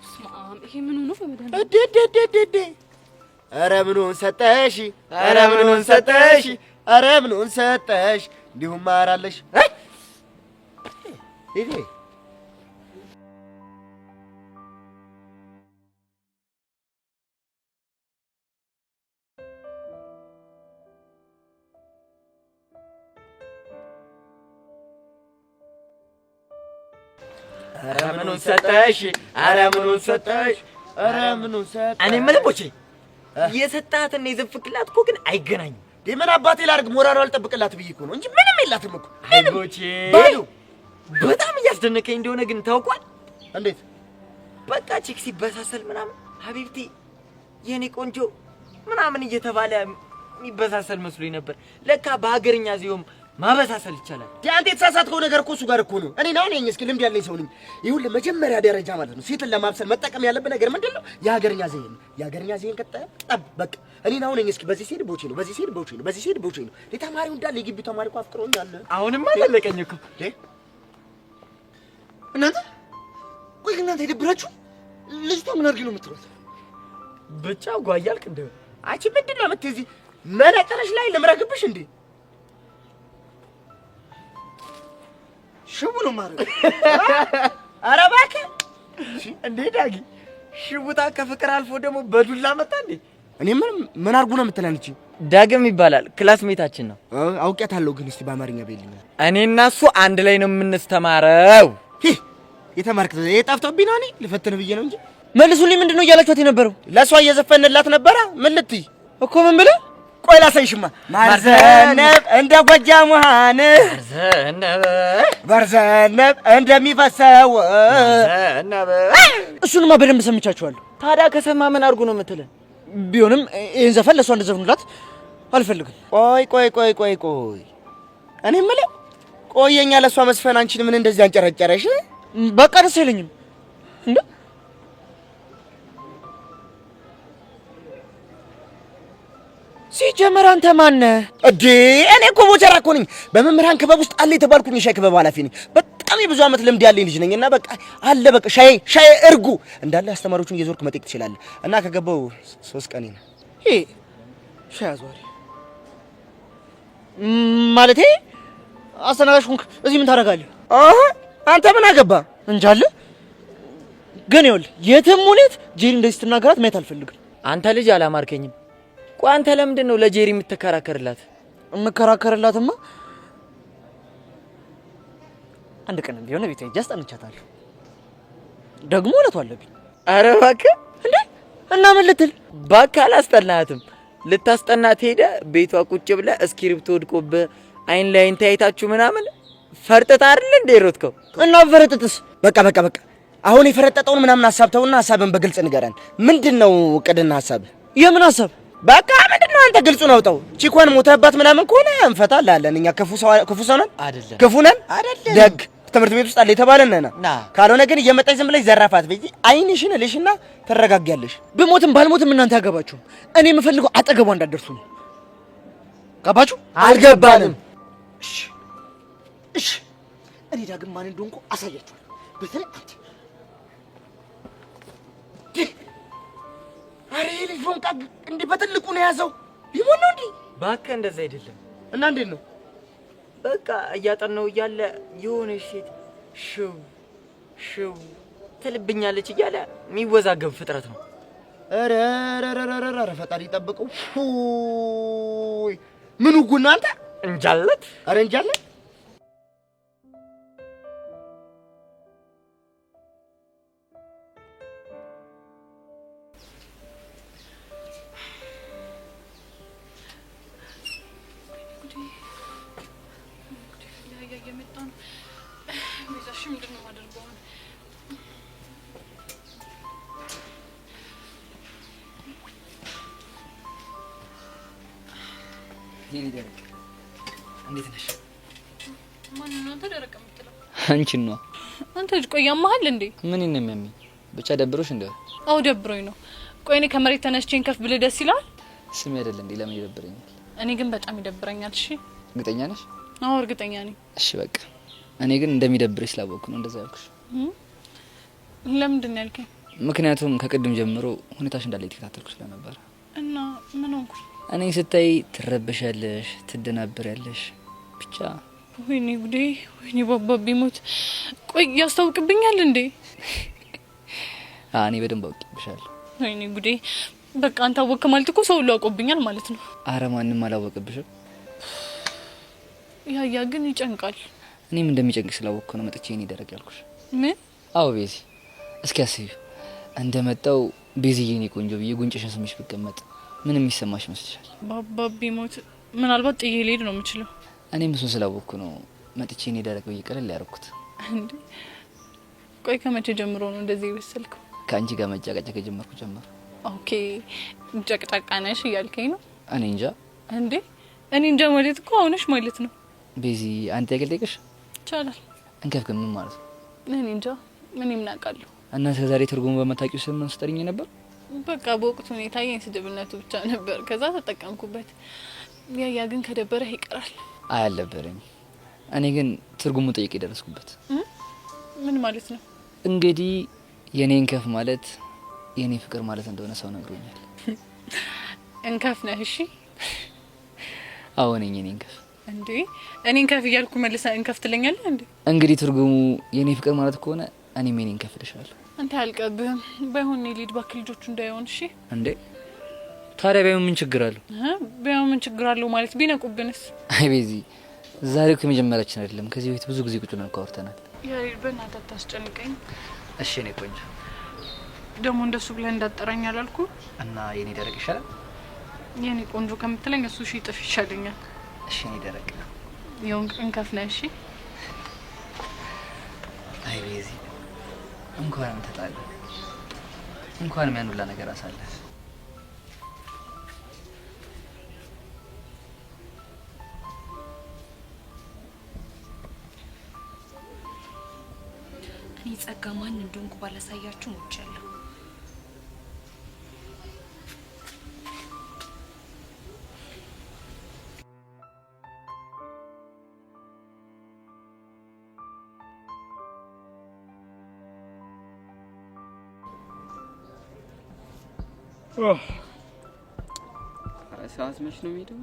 ስማም ይሄ ምን ነው ፈመዳን? እዴ ኧረ ምኑን ሰጠሽ? ኧረ ምኑን ሰጠሽ? ኧረ ምኑን ሰጠሽ? እንዲሁም ማራለሽ ይሄ ኧረ ምኑን ሰጠሽ? ኧረ ምኑን ሰጠሽ? ኧረ ምኑን ሰጠሽ? እኔ የምልህ የሰጣትና የዘፍቅላት እኮ ግን አይገናኝም። ምን አባቴ ላድርግ? ሞራሉ አልጠብቅላት ብዬ እኮ ነው እንጂ ምንም የላትም እኮ። አይቦቼ በጣም እያስደነቀኝ እንደሆነ ግን ታውቋል። እንዴት? በቃ ቺክ ሲበሳሰል ምናምን ሀቢብቲ የኔ ቆንጆ ምናምን እየተባለ የሚበሳሰል መስሎኝ ነበር። ለካ በሀገርኛ ዚዮም ማበሳሰል ይቻላል። አንተ የተሳሳትከው ነገር እኮ እሱ ጋር እኮ ነው። እኔ ነኝ እስኪ ልምድ ያለኝ ሰው ነኝ። ይሁን መጀመሪያ ደረጃ ማለት ነው ሴትን ለማብሰል መጠቀም ያለበት ነገር ምንድነው? የሀገርኛ ዘይን ነው። የሀገርኛ ዘይን ከጠብ በቃ እኔ ነኝ እስኪ በዚህ ሴድ ቦቼ ነው፣ በዚህ ሴድ ቦቼ ነው፣ በዚህ ሴድ ቦቼ ነው። ለተማሪው እንዳለ የግቢው ተማሪ እኮ አፍቅሮኛል። አሁንም አላለቀኝ እኮ እናንተ ቆይ እናንተ ይደብራችሁ? ልጅቷ ምን አድርጊ ነው የምትሉት? ብቻ ጓያልክ እንደ አንቺ ምንድን ነው የምትይዚ? መነጠረሽ ላይ ልምረግብሽ እንዴ? ሽቡ ነው ማረግ። ኧረ እባክህ እንዴ ዳጊ ሽቡታ ከፍቅር አልፎ ደግሞ በዱላ መጣ እንዴ? እኔ ምን አድርጉ ነው የምትለን? እቺ ዳግም ይባላል ክላስሜታችን ነው። አውቄያታለሁ፣ ግን እስቲ በአማርኛ በይልኝ። እኔና እሱ አንድ ላይ ነው የምንስተማረው። የተማርክ የጠፍቶብኝ ነው። እኔ ልፈትን ብዬ ነው እንጂ መልሱልኝ። ምንድን ነው እያላችኋት የነበረው? ለእሷ እየዘፈንላት ነበረ። ምን ልትይ እኮ ምን ብለህ? ቆይ ላሳይሽማ። ማርዘነብ እንደ ጎጃም ውሃን በርዘነብ እንደሚፈሰው እሱንማ በደንብ ሰምቻችኋለሁ። ታዲያ ከሰማ ምን አድርጉ ነው የምትለን? ቢሆንም ይህን ዘፈን ለእሷ እንደዘፍኑላት አልፈልግም። ቆይ እኔ የምለው ቆየኛ ለእሷ መስፈን አንቺን ምን እንደዚህ አንጨረጨረሽ? በቃ ደስ አይለኝም እንዴ? ሲጀመር አንተ ማን ነህ እንዴ? እኔ እኮ ቦቸራ እኮ ነኝ። በመምህራን ክበብ ውስጥ አለ የተባልኩኝ የሻይ ክበብ ኃላፊ ነኝ። በጣም የብዙ ዓመት ልምድ ያለኝ ልጅ ነኝና በቃ አለ በቃ ሻይ እርጉ እንዳለ አስተማሪዎቹን እየዞርክ መጠየቅ ትችላለህ። እና ከገባው 3 ቀን ነው። ይሄ ሻይ አዟሪ ማለቴ አስተናጋጅ ሆንክ። እዚህ ምን ታደርጋለህ? አንተ ምን አገባ እንጃለ። ግን ይኸውልህ የትም ሁኔት ጄሪ እንደዚህ ስትናገራት ማየት አልፈልግም። አንተ ልጅ አላማርከኝም። ቆይ አንተ ለምንድን ነው ለጄሪ የምትከራከርላት? የምከራከርላትማ አንድ ቀን ቢሆን ቤቷ ሄጄ አስጠንቻታለሁ። ደግሞ እውነቱ አለብኝ። ኧረ እባክህ እንዴ! እና ምን ልትል? እባክህ አላስጠናትም። ልታስጠናት ሄደህ ቤቷ ቁጭ ብለህ እስክሪብቶ ወድቆብህ አይን ላይን ተያይታችሁ ምናምን ፈርጥጥ አይደል እንዴ ሮትከው? እና ፈረጥጥስ? በቃ አሁን የፈረጠጠውን ምናምን ሀሳብ ተውና ሀሳብን በግልጽ ንገረን። ምንድነው እቅድና ሀሳብ? የምን ሀሳብ? በቃ ምንድነው? አንተ ግልጹን አውጣው። ቺኳን ሞተባት ምናምን ከሆነ እንፈታላለን። እኛ ክፉ ሰው ነን አይደለም? ክፉ ነን አይደለም? ደግ ትምህርት ቤት ውስጥ አለ የተባለን ነና። ካልሆነ ግን እየመጣች ዝም ብለሽ ዘራፋት በይ። አይንሽን እልሽና ተረጋጊያለሽ። ብሞትም ባልሞትም እናንተ ያገባችሁ። እኔ የምፈልገው አጠገቧ እንዳትደርሱ ነው። ገባችሁ? አልገባንም። እሺ እኔ ዳግም ማን እንደሆንኩ አሳያችኋለሁ። በተለይ አንተ አሬ ልጅ ወንቃ እንዴ በትልቁ ነው ያዘው። ሊሞን ነው እንዴ? እባክህ እንደዛ አይደለም። እና እንዴት ነው? በቃ እያጠናው እያለ የሆነች ሴት ሽው ትልብኛለች እያለ የሚወዛገብ ፍጥረት ነው። ኧረ ፈጣሪ ይጠብቀው። ምን ጉና አንተ እንጃለት። ኧረ እንጃለት። እንዴት ነሽ? ማን ነው አንተ ደረቅ የምትለው? አንቺን ነው። አንተ ልጅ ቆይ ያማሃል እንዴ? ምን ነው የሚያመኝ? ብቻ ደብሮሽ እንዴ? አው ደብሮኝ ነው። ቆይ እኔ ከመሬት ተነስቼን ከፍ ብለ ደስ ይላል? ስሜ አይደል እንዴ? ለምን ይደብረኛል? እኔ ግን በጣም ይደብረኛል። እሺ እርግጠኛ ነሽ? አዎ እርግጠኛ ነኝ። እሺ በቃ እኔ ግን እንደሚደብርሽ ስላወቅኩ ነው እንደዛ ያልኩሽ። ለምንድን ነው ያልከኝ? ምክንያቱም ከቅድም ጀምሮ ሁኔታሽ እንዳለ የተከታተልኩ ስለነበር። እና ምን ሆንኩ? እኔ ስታይ ትረበሻለሽ፣ ትደናበሪያለሽ። ብቻ ወይኔ ጉዴ፣ ወይኔ ባባ ቢሞት። ቆይ ያስታውቅብኛል እንዴ? እኔ በደንብ አውቅብሻለሁ። ወይኔ ጉዴ፣ በቃ አንተ አወቅክ ማለት እኮ ሰው ሁሉ አውቆብኛል ማለት ነው። አረ ማንም አላወቅብሽም። ያ ግን ይጨንቃል። እኔም እንደሚጨንቅ ስላወቅኩ ነው መጥቼ እኔ ደረቅ ያልኩሽ። ምን? አዎ ቤዚ፣ እስኪ አስቢው እንደመጣው ቤዚዬ እኔ ቆንጆ ብዬ ጉንጭሽን ስምሽ ብቀመጥ ምን የሚሰማሽ መስልሻል? ባባ ቢሞት ምናልባት ጥዬ ልሄድ ነው የምችለው። እኔም እሱን ስላወቅኩ ነው መጥቼ እኔ ደረቅ ብዬ ቀለል ያደረኩት። እንዴ ቆይ ከመቼ ጀምሮ ነው እንደዚህ የበሰልከው? ከአንቺ ጋር መጫቀጨቅ ጀመርኩ ጀመር። ኦኬ ጨቅጫቃ ነሽ እያልከኝ ነው? እኔ እንጃ። እንዴ እኔ እንጃ ማለት እኮ አሁንሽ ማለት ነው። ቤዚ አንተ ያገልጠቅሽ ይቻላል። እንከፍከም ምን ማለት ነው? እኔ እንጃ ምን ይምናቃለሁ። እና እስከዛሬ ትርጉሙ በመታቂው ስም ስጠሪኝ ነበር። በቃ በወቅቱ ሁኔታ የኔ ስድብነቱ ብቻ ነበር። ከዛ ተጠቀምኩበት። ያ ግን ከደበረህ ይቀራል። አያልነበረኝ። እኔ ግን ትርጉሙ ጠይቄ ደረስኩበት። ምን ማለት ነው? እንግዲህ የኔን ከፍ ማለት የኔ ፍቅር ማለት እንደሆነ ሰው ነግሮኛል። እንከፍ ነህ? እሺ አዎ ነኝ የኔን ከፍ። እንዴ እኔን ከፍ እያልኩ መልሰህ እንከፍ ትለኛለህ እንዴ? እንግዲህ ትርጉሙ የኔ ፍቅር ማለት ከሆነ እኔም የኔን ከፍ ልሻለሁ። አንተ አልቀብህም። ባይሆን እኔ ልሂድ እባክህ፣ ልጆቹ እንዳይሆን። እሺ እንዴ ታዲያ ባይሆን ምን ችግር አለው? ባይሆን ምን ችግር አለው ማለት ቢነቁብንስ? አይ ቤዚ ዛሬ እኮ የመጀመሪያችን አይደለም። ከዚህ በፊት ብዙ ጊዜ ቁጭ ብለን አውርተናል። ያሬድ በእናትህ አታስጨንቀኝ። እሺ እኔ ቆንጆ ደግሞ እንደሱ ብለህ እንዳጠራኝ አላልኩ? እና የኔ ደረቅ ይሻላል? የኔ ቆንጆ ከምትለኝ እሱ ሺ ጥፍ ይሻለኛል። እሺ እኔ ደረቅ ይሁን እንከፍ ነህ? እሺ አይ ቤዚ እንኳንም ተጣላ እንኳንም ያን ሁላ ነገር አሳለፍ። እኔ ጸጋ ማን እንደሆንኩ ባላሳያችሁ ሞቻለሁ። ሰዓት መች ነው የሚሄደው?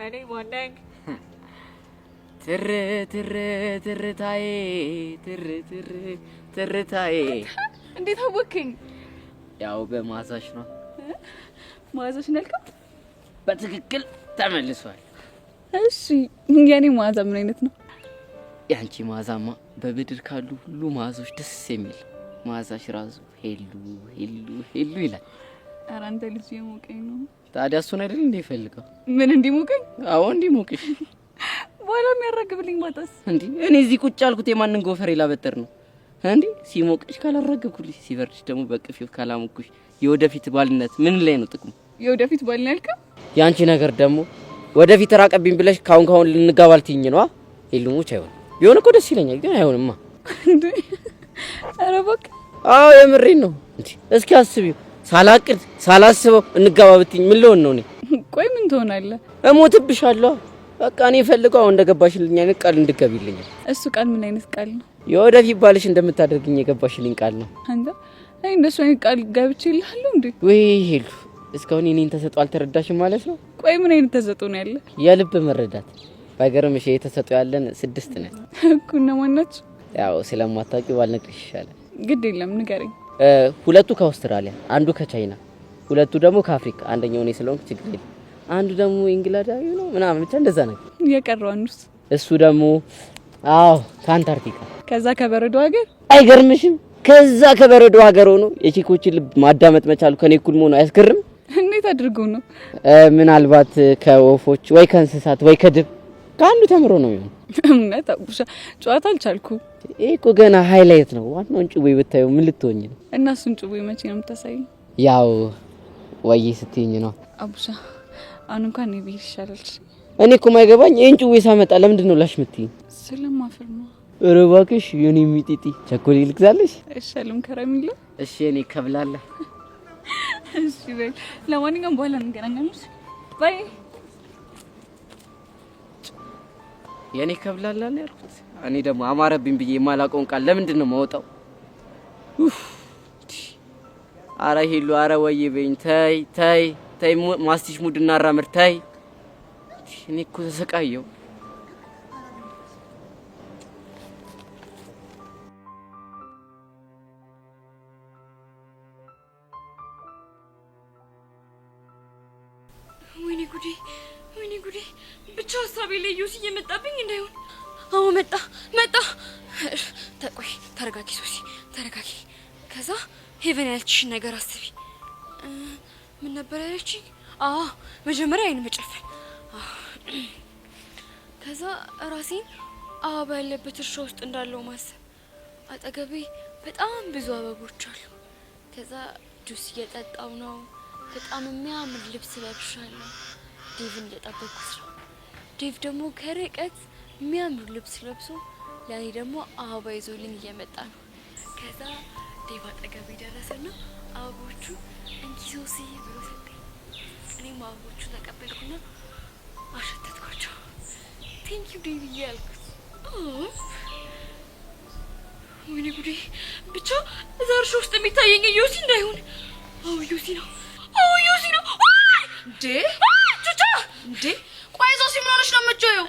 እኔ ማነኝ? ትር ትር ትርታዬ ትር ትር ትርታዬ። እንዴት አወቅኝ? ያው በማዛሽ ነው። ማዛሽ ነልከው? በትክክል ተመልሷል። እሺ የኔ ማዛ ምን አይነት ነው? ያንቺ ማዛማ በብድር ካሉ ሁሉ ማዞች ደስ የሚል ማዛሽ ራሱ ሄሉ ሄሉ ሄሉ ይላል። ኧረ አንተ ልጅ የሞቀኝ ነው። ታዲያ እሱን አይደል እንደ ይፈልገው? ምን እንዲሞቀኝ? አዎ እንዲሞቅሽ። በኋላ የሚያራግብልኝ ማጣስ እንዴ? እኔ እዚህ ቁጭ ያልኩት የማንን ጎፈሬ ላበጥር ነው እንዴ? ሲሞቅሽ ካላራገብኩልሽ፣ ሲበርድሽ ደግሞ በቅፊው ካላሙኩሽ የወደፊት ባልነት ምን ላይ ነው ጥቅሙ? የወደፊት ባል ያልከው? ያንቺ ነገር ደግሞ ወደፊት ራቀብኝ ብለሽ ካሁን ልንጋባል ትይኝ ነው? ይሉሙች አይሆን ቢሆን እኮ ደስ ይለኛል፣ ግን አይሆንማ። እንዴ ኧረ እባክህ። አዎ የምሬን ነው። እንዴ እስኪ አስቢው፣ ሳላቅድ ሳላስበው እንጋባ ብትይኝ ምን ልሆን ነው እኔ? ቆይ ምን ትሆናለህ? እሞትብሻለሁ። በቃ እኔ ፈልገው አሁን እንደገባሽልኝ አይነት ቃል እንድትገቢልኝ። እሱ ቃል ምን አይነት ቃል ነው? የወደፊት ባልሽ እንደምታደርግኝ የገባሽልኝ ቃል ነው። አንተ አይ እንደሱ አይነት ቃል ገብቼልሃለሁ እንዴ? ወይ ሄሉ እስካሁን እኔን ተሰጥኦ አልተረዳሽም ማለት ነው? ቆይ ምን አይነት ተሰጥኦ ነው ያለ? የልብ መረዳት። ባይገርምሽ የተሰጥኦ ያለን 6 ነን እኮ። እነማን ናቸው? ያው ስለማታውቂው ባልነግርሽ ይሻላል። ግድ የለም ንገረኝ። 2ቱ ከአውስትራሊያ፣ አንዱ ከቻይና፣ 2ቱ ደግሞ ከአፍሪካ። አንደኛው እኔ ስለሆንኩ ችግር የለም። አንዱ ደግሞ እንግሊዛዊ ነው ምናምን ብቻ እንደዛ ነገር። የቀረው አንዱስ? እሱ ደግሞ አዎ ከአንታርክቲካ። ከዛ ከበረዶ ሀገር። አይገርምሽም? ከዛ ከበረዶ ሀገር ሆኖ የቺኮችን ልብ ማዳመጥ መቻሉ ከኔ እኩል መሆኑ አያስገርም? እንዴት አድርገው ነው? ምናልባት ከወፎች ወይ ከእንስሳት ወይ ከድብ ከአንዱ ተምሮ ነው የሚሆነው። እምነት አቡሻ ጨዋታ አልቻልኩም። ይሄ እኮ ገና ሃይላይት ነው። ዋናውን ጭዌ ብታዩ ምን ልትሆኝ ነው? እና እሱን ጭዌ መቼ ነው የምታሳይኝ? ያው ወይ ስትይኝ ነው አቡሻ። አሁን እንኳን እኔ ብሄድ ይሻላል። እኔ እኮ ማይገባኝ ይሄን ጭዌ ሳመጣ ለምንድን ነው ላሽ የምትይኝ? ስለማፈር ነው። ኧረ እባክሽ የኔ ሚጢጢ ቸኮሌት ልግዛልሽ? እሻለም ከረሚላ። እሺ እኔ ከብላለ። እሺ በይ። ለማንኛውም በኋላ እንገናኛለን። ባይ። የኔ ከብላለ ነው ያልኩት። እኔ ደግሞ አማረብኝ ብዬ የማላውቀውን ቃል ለምንድን ነው የማወጣው? አረ ሄሉ አረ ወይ በይኝ። ተይ ተይ ተይ ማስቲሽ ሙድ እናራምር ተይ። እኔ እኮ ተሰቃየው። ወይኔ ጉዴ! ብቻ ሀሳቤ ላይ ዮሲ እየመጣብኝ እንዳይሆን። አዎ መጣ። ተቆይ ተረጋጊ ሶሲ ተረጋጊ። ከዛ ሄቨን ያለችሽን ነገር አስቢ። ምን ነበር ያለችኝ? መጀመሪያ አይን መጨፈን። ከዛ ራሴን አበባ ያለበት እርሻ ውስጥ እንዳለው ማሰብ። አጠገቤ በጣም ብዙ አበቦች አሉ። ከዛ ጁስ እየጠጣው ነው። በጣም የሚያምር ልብስ ለብሻለሁ። ዴቭን እየጠበቅኩት ነው። ዴቭ ደግሞ ከርቀት የሚያምር ልብስ ለብሶ ለእኔ ደግሞ አበባ ይዞልኝ እየመጣ ነው። ከዛ ዴቭ አጠገቤ ደረሰና አበቦቹ እንኪ ሶሲ ብሎ ሰጠኝ። እኔም አበቦቹን ተቀበልኩና አሸተትኳቸው። ቴንክ ዩ ዴቪዬ ያልኩት። ወይኔ ጉዴ! ብቻ እዛ እርሻ ውስጥ የሚታየኝ ዮሲ እንዳይሆን። አዎ ዮሲ ነው። አዎ ዮሲ ነው። እንዴ ቹቻ! እንዴ ቆይ ሶሲ ምን ሆነሽ ነው የምትጮየው?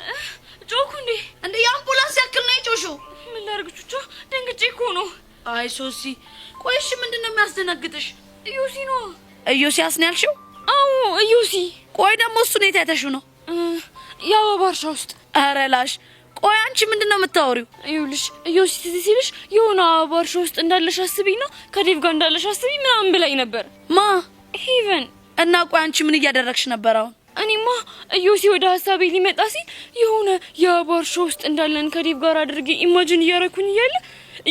ጮኩ እንዴ? እንዴ የአምቡላንስ ያክል ነው የጮሽው። ምን ላድርግ ቹቻ? ደንግጬ እኮ ነው። አይ ሶሲ ቆይ እሺ ምንድነው የሚያስደነግጥሽ? ዮሲ ነው። ዮሲያስ ነው ያልሽው? አዎ ዮሲ። ቆይ ደግሞ እሱን የት አይተሽው ነው? የአበባ እርሻ ውስጥ። ኧረ ላሽ ቆይ አንቺ ምንድነው የምታወሪው? ይኸውልሽ ዮሲ ትዝ ሲልሽ የሆነ አበባ እርሻ ውስጥ እንዳለሽ አስቢና ከዴቭ ጋር እንዳለሽ አስቢ ምናምን ብላኝ ነበር። ማ ሄቨን። እና ቆይ አንቺ ምን እያደረግሽ ነበር አሁን? እኔማ ዮሲ ወደ ሀሳቤ ሊመጣ ሲል የሆነ የአበባ እርሻ ውስጥ እንዳለን ከዴቭ ጋር አድርጌ ኢማጂን እያረኩኝ እያለ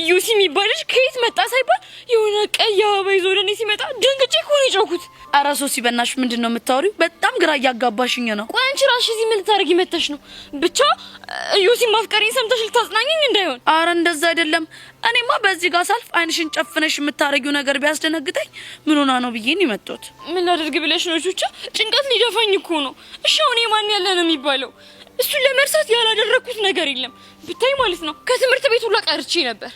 ዮሲ የሚባልሽ ከየት መጣ ሳይባል የሆነ ቀይ አበባ ይዞ ወደ እኔ ሲመጣ ደንግጬ እኮ ነው የጮኩት። ኧረ ሶሲ በእናትሽ ምንድነው የምታወሪው? በጣም ግራ እያጋባሽኝ ነው። ቆይ አንቺ ራስሽ እዚህ ምን ልታደርጊ መተሽ ነው? ብቻ ዮሲ ማፍቀሪኝ ሰምተሽ ልታጽናኝኝ እንዳይሆን። ኧረ እንደዛ አይደለም። እኔማ በዚህ ጋር ሳልፍ አይንሽን ጨፍነሽ የምታረጊው ነገር ቢያስደነግጠኝ ምን ሆና ነው ብዬ ነው የመጣሁት። ምን ላደርግ ብለሽ ነው ቹቻ? ጭንቀት ሊደፋኝ እኮ ነው። እሺ አሁን የማን ያለ ነው የሚባለው? እሱን ለመርሳት ያላደረኩት ነገር የለም ብታይ ማለት ነው። ከትምህርት ቤት ሁላ ቀርቼ ነበር፣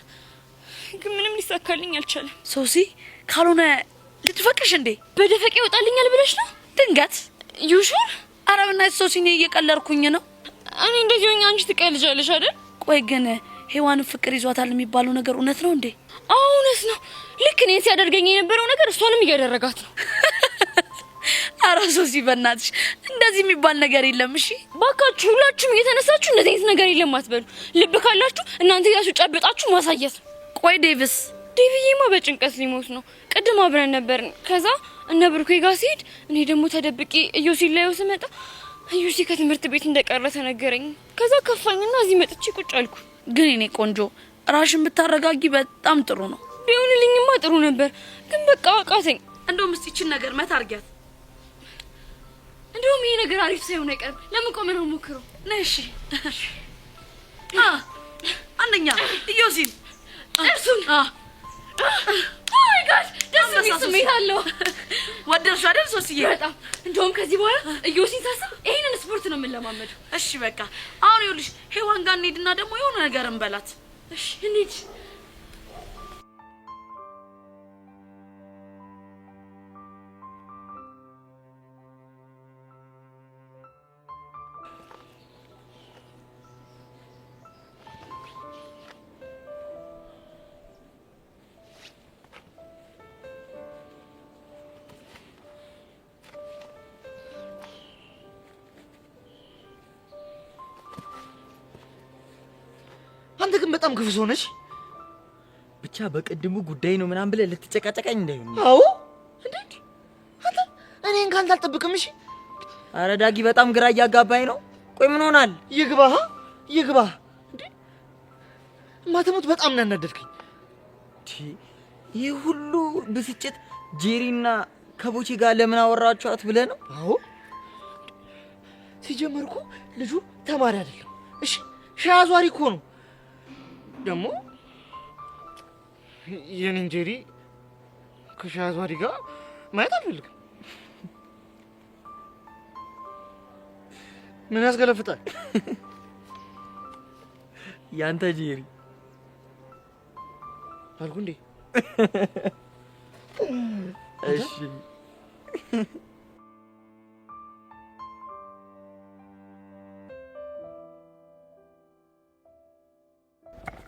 ግን ምንም ሊሳካልኝ አልቻለም። ሶሲ ካልሆነ ልትፈቅሽ እንዴ? በደፈቅ ይወጣልኛል ብለሽ ነው? ድንገት ዩሹር? ኧረ በእናትሽ ሶሲ እኔ እየቀለድኩኝ ነው። እኔ እንደዚህ ሆኜ አንቺ ትቀልጃለሽ አይደል? ቆይ ግን ሔዋን ፍቅር ይዟታል የሚባለው ነገር እውነት ነው እንዴ? አዎ እውነት ነው። ልክ እኔን ሲያደርገኝ የነበረው ነገር እሷንም እያደረጋት ነው። ኧረ ሶሲ በእናትሽ እንደዚህ የሚባል ነገር የለም። እሺ ባካችሁ ሁላችሁም እየተነሳችሁ እንደዚህ አይነት ነገር የለም አትበሉ። ልብ ካላችሁ እናንተ ያሱ ጨብጣችሁ ማሳየት ነው። ቆይ ዴቭስ? ዴቪዬማ በጭንቀት ሊሞት ነው። ቅድም አብረን ነበርን። ከዛ እነ ብሩኬ ጋር ሲሄድ እኔ ደግሞ ተደብቄ እዮሲን ላየው ስመጣ እዮሲ ከትምህርት ቤት እንደቀረ ተነገረኝ። ከዛ ከፋኝና እዚህ መጥቼ ቁጭ አልኩ። ግን እኔ ቆንጆ ራሽን ብታረጋጊ በጣም ጥሩ ነው። ቢሆንልኝማ ጥሩ ነበር፣ ግን በቃ አቃተኝ። እንደውም እስቲ ይችን ነገር መት አርጊያት። እንደውም ይሄ ነገር አሪፍ ሳይሆን አይቀርም። ለምን ቆመን ነው ሞክረው? ነሽ አንደኛ እዮሲን እርሱን ኦይ ጋድ ደስ የሚል ስሜት አለው። ወደድሽ አይደል ሶስዬ? በጣም እንደውም ከዚህ በኋላ እዮሲን ሳስብ ይሄንን ስፖርት ነው የምንለማመደው። እሺ በቃ አሁን ይኸውልሽ ሔዋን ጋር እንሂድና ደግሞ የሆነ ነገር እንበላት። እሺ እንሂድ። አንተ ግን በጣም ክፉ ሰው ነሽ። ብቻ በቅድሙ ጉዳይ ነው ምናምን ብለህ ልትጨቃጨቀኝ እንዳይሆን። አዎ እንዴ አንተ እኔን ካንተ አልጠብቅም። እሺ ኧረ ዳጊ በጣም ግራ እያጋባኝ ነው። ቆይ ምን ሆናል? ይግባህ ይግባህ። እንዴ ማተሙት በጣም ነው ያናደድከኝ። ይህ ሁሉ ብስጭት ጄሪና ከቦቼ ጋር ለምን አወራችኋት ብለህ ነው? አዎ ሲጀመርኩ ልጁ ተማሪ አይደለም። እሺ ሻዟሪ እኮ ነው። ደግሞ የኔን ጄሪ ከሻዟሪ ጋር ማየት አልፈልግም። ምን ያስገለፍጣል? ያንተ ጄሪ አልኩ እንዴ? እሺ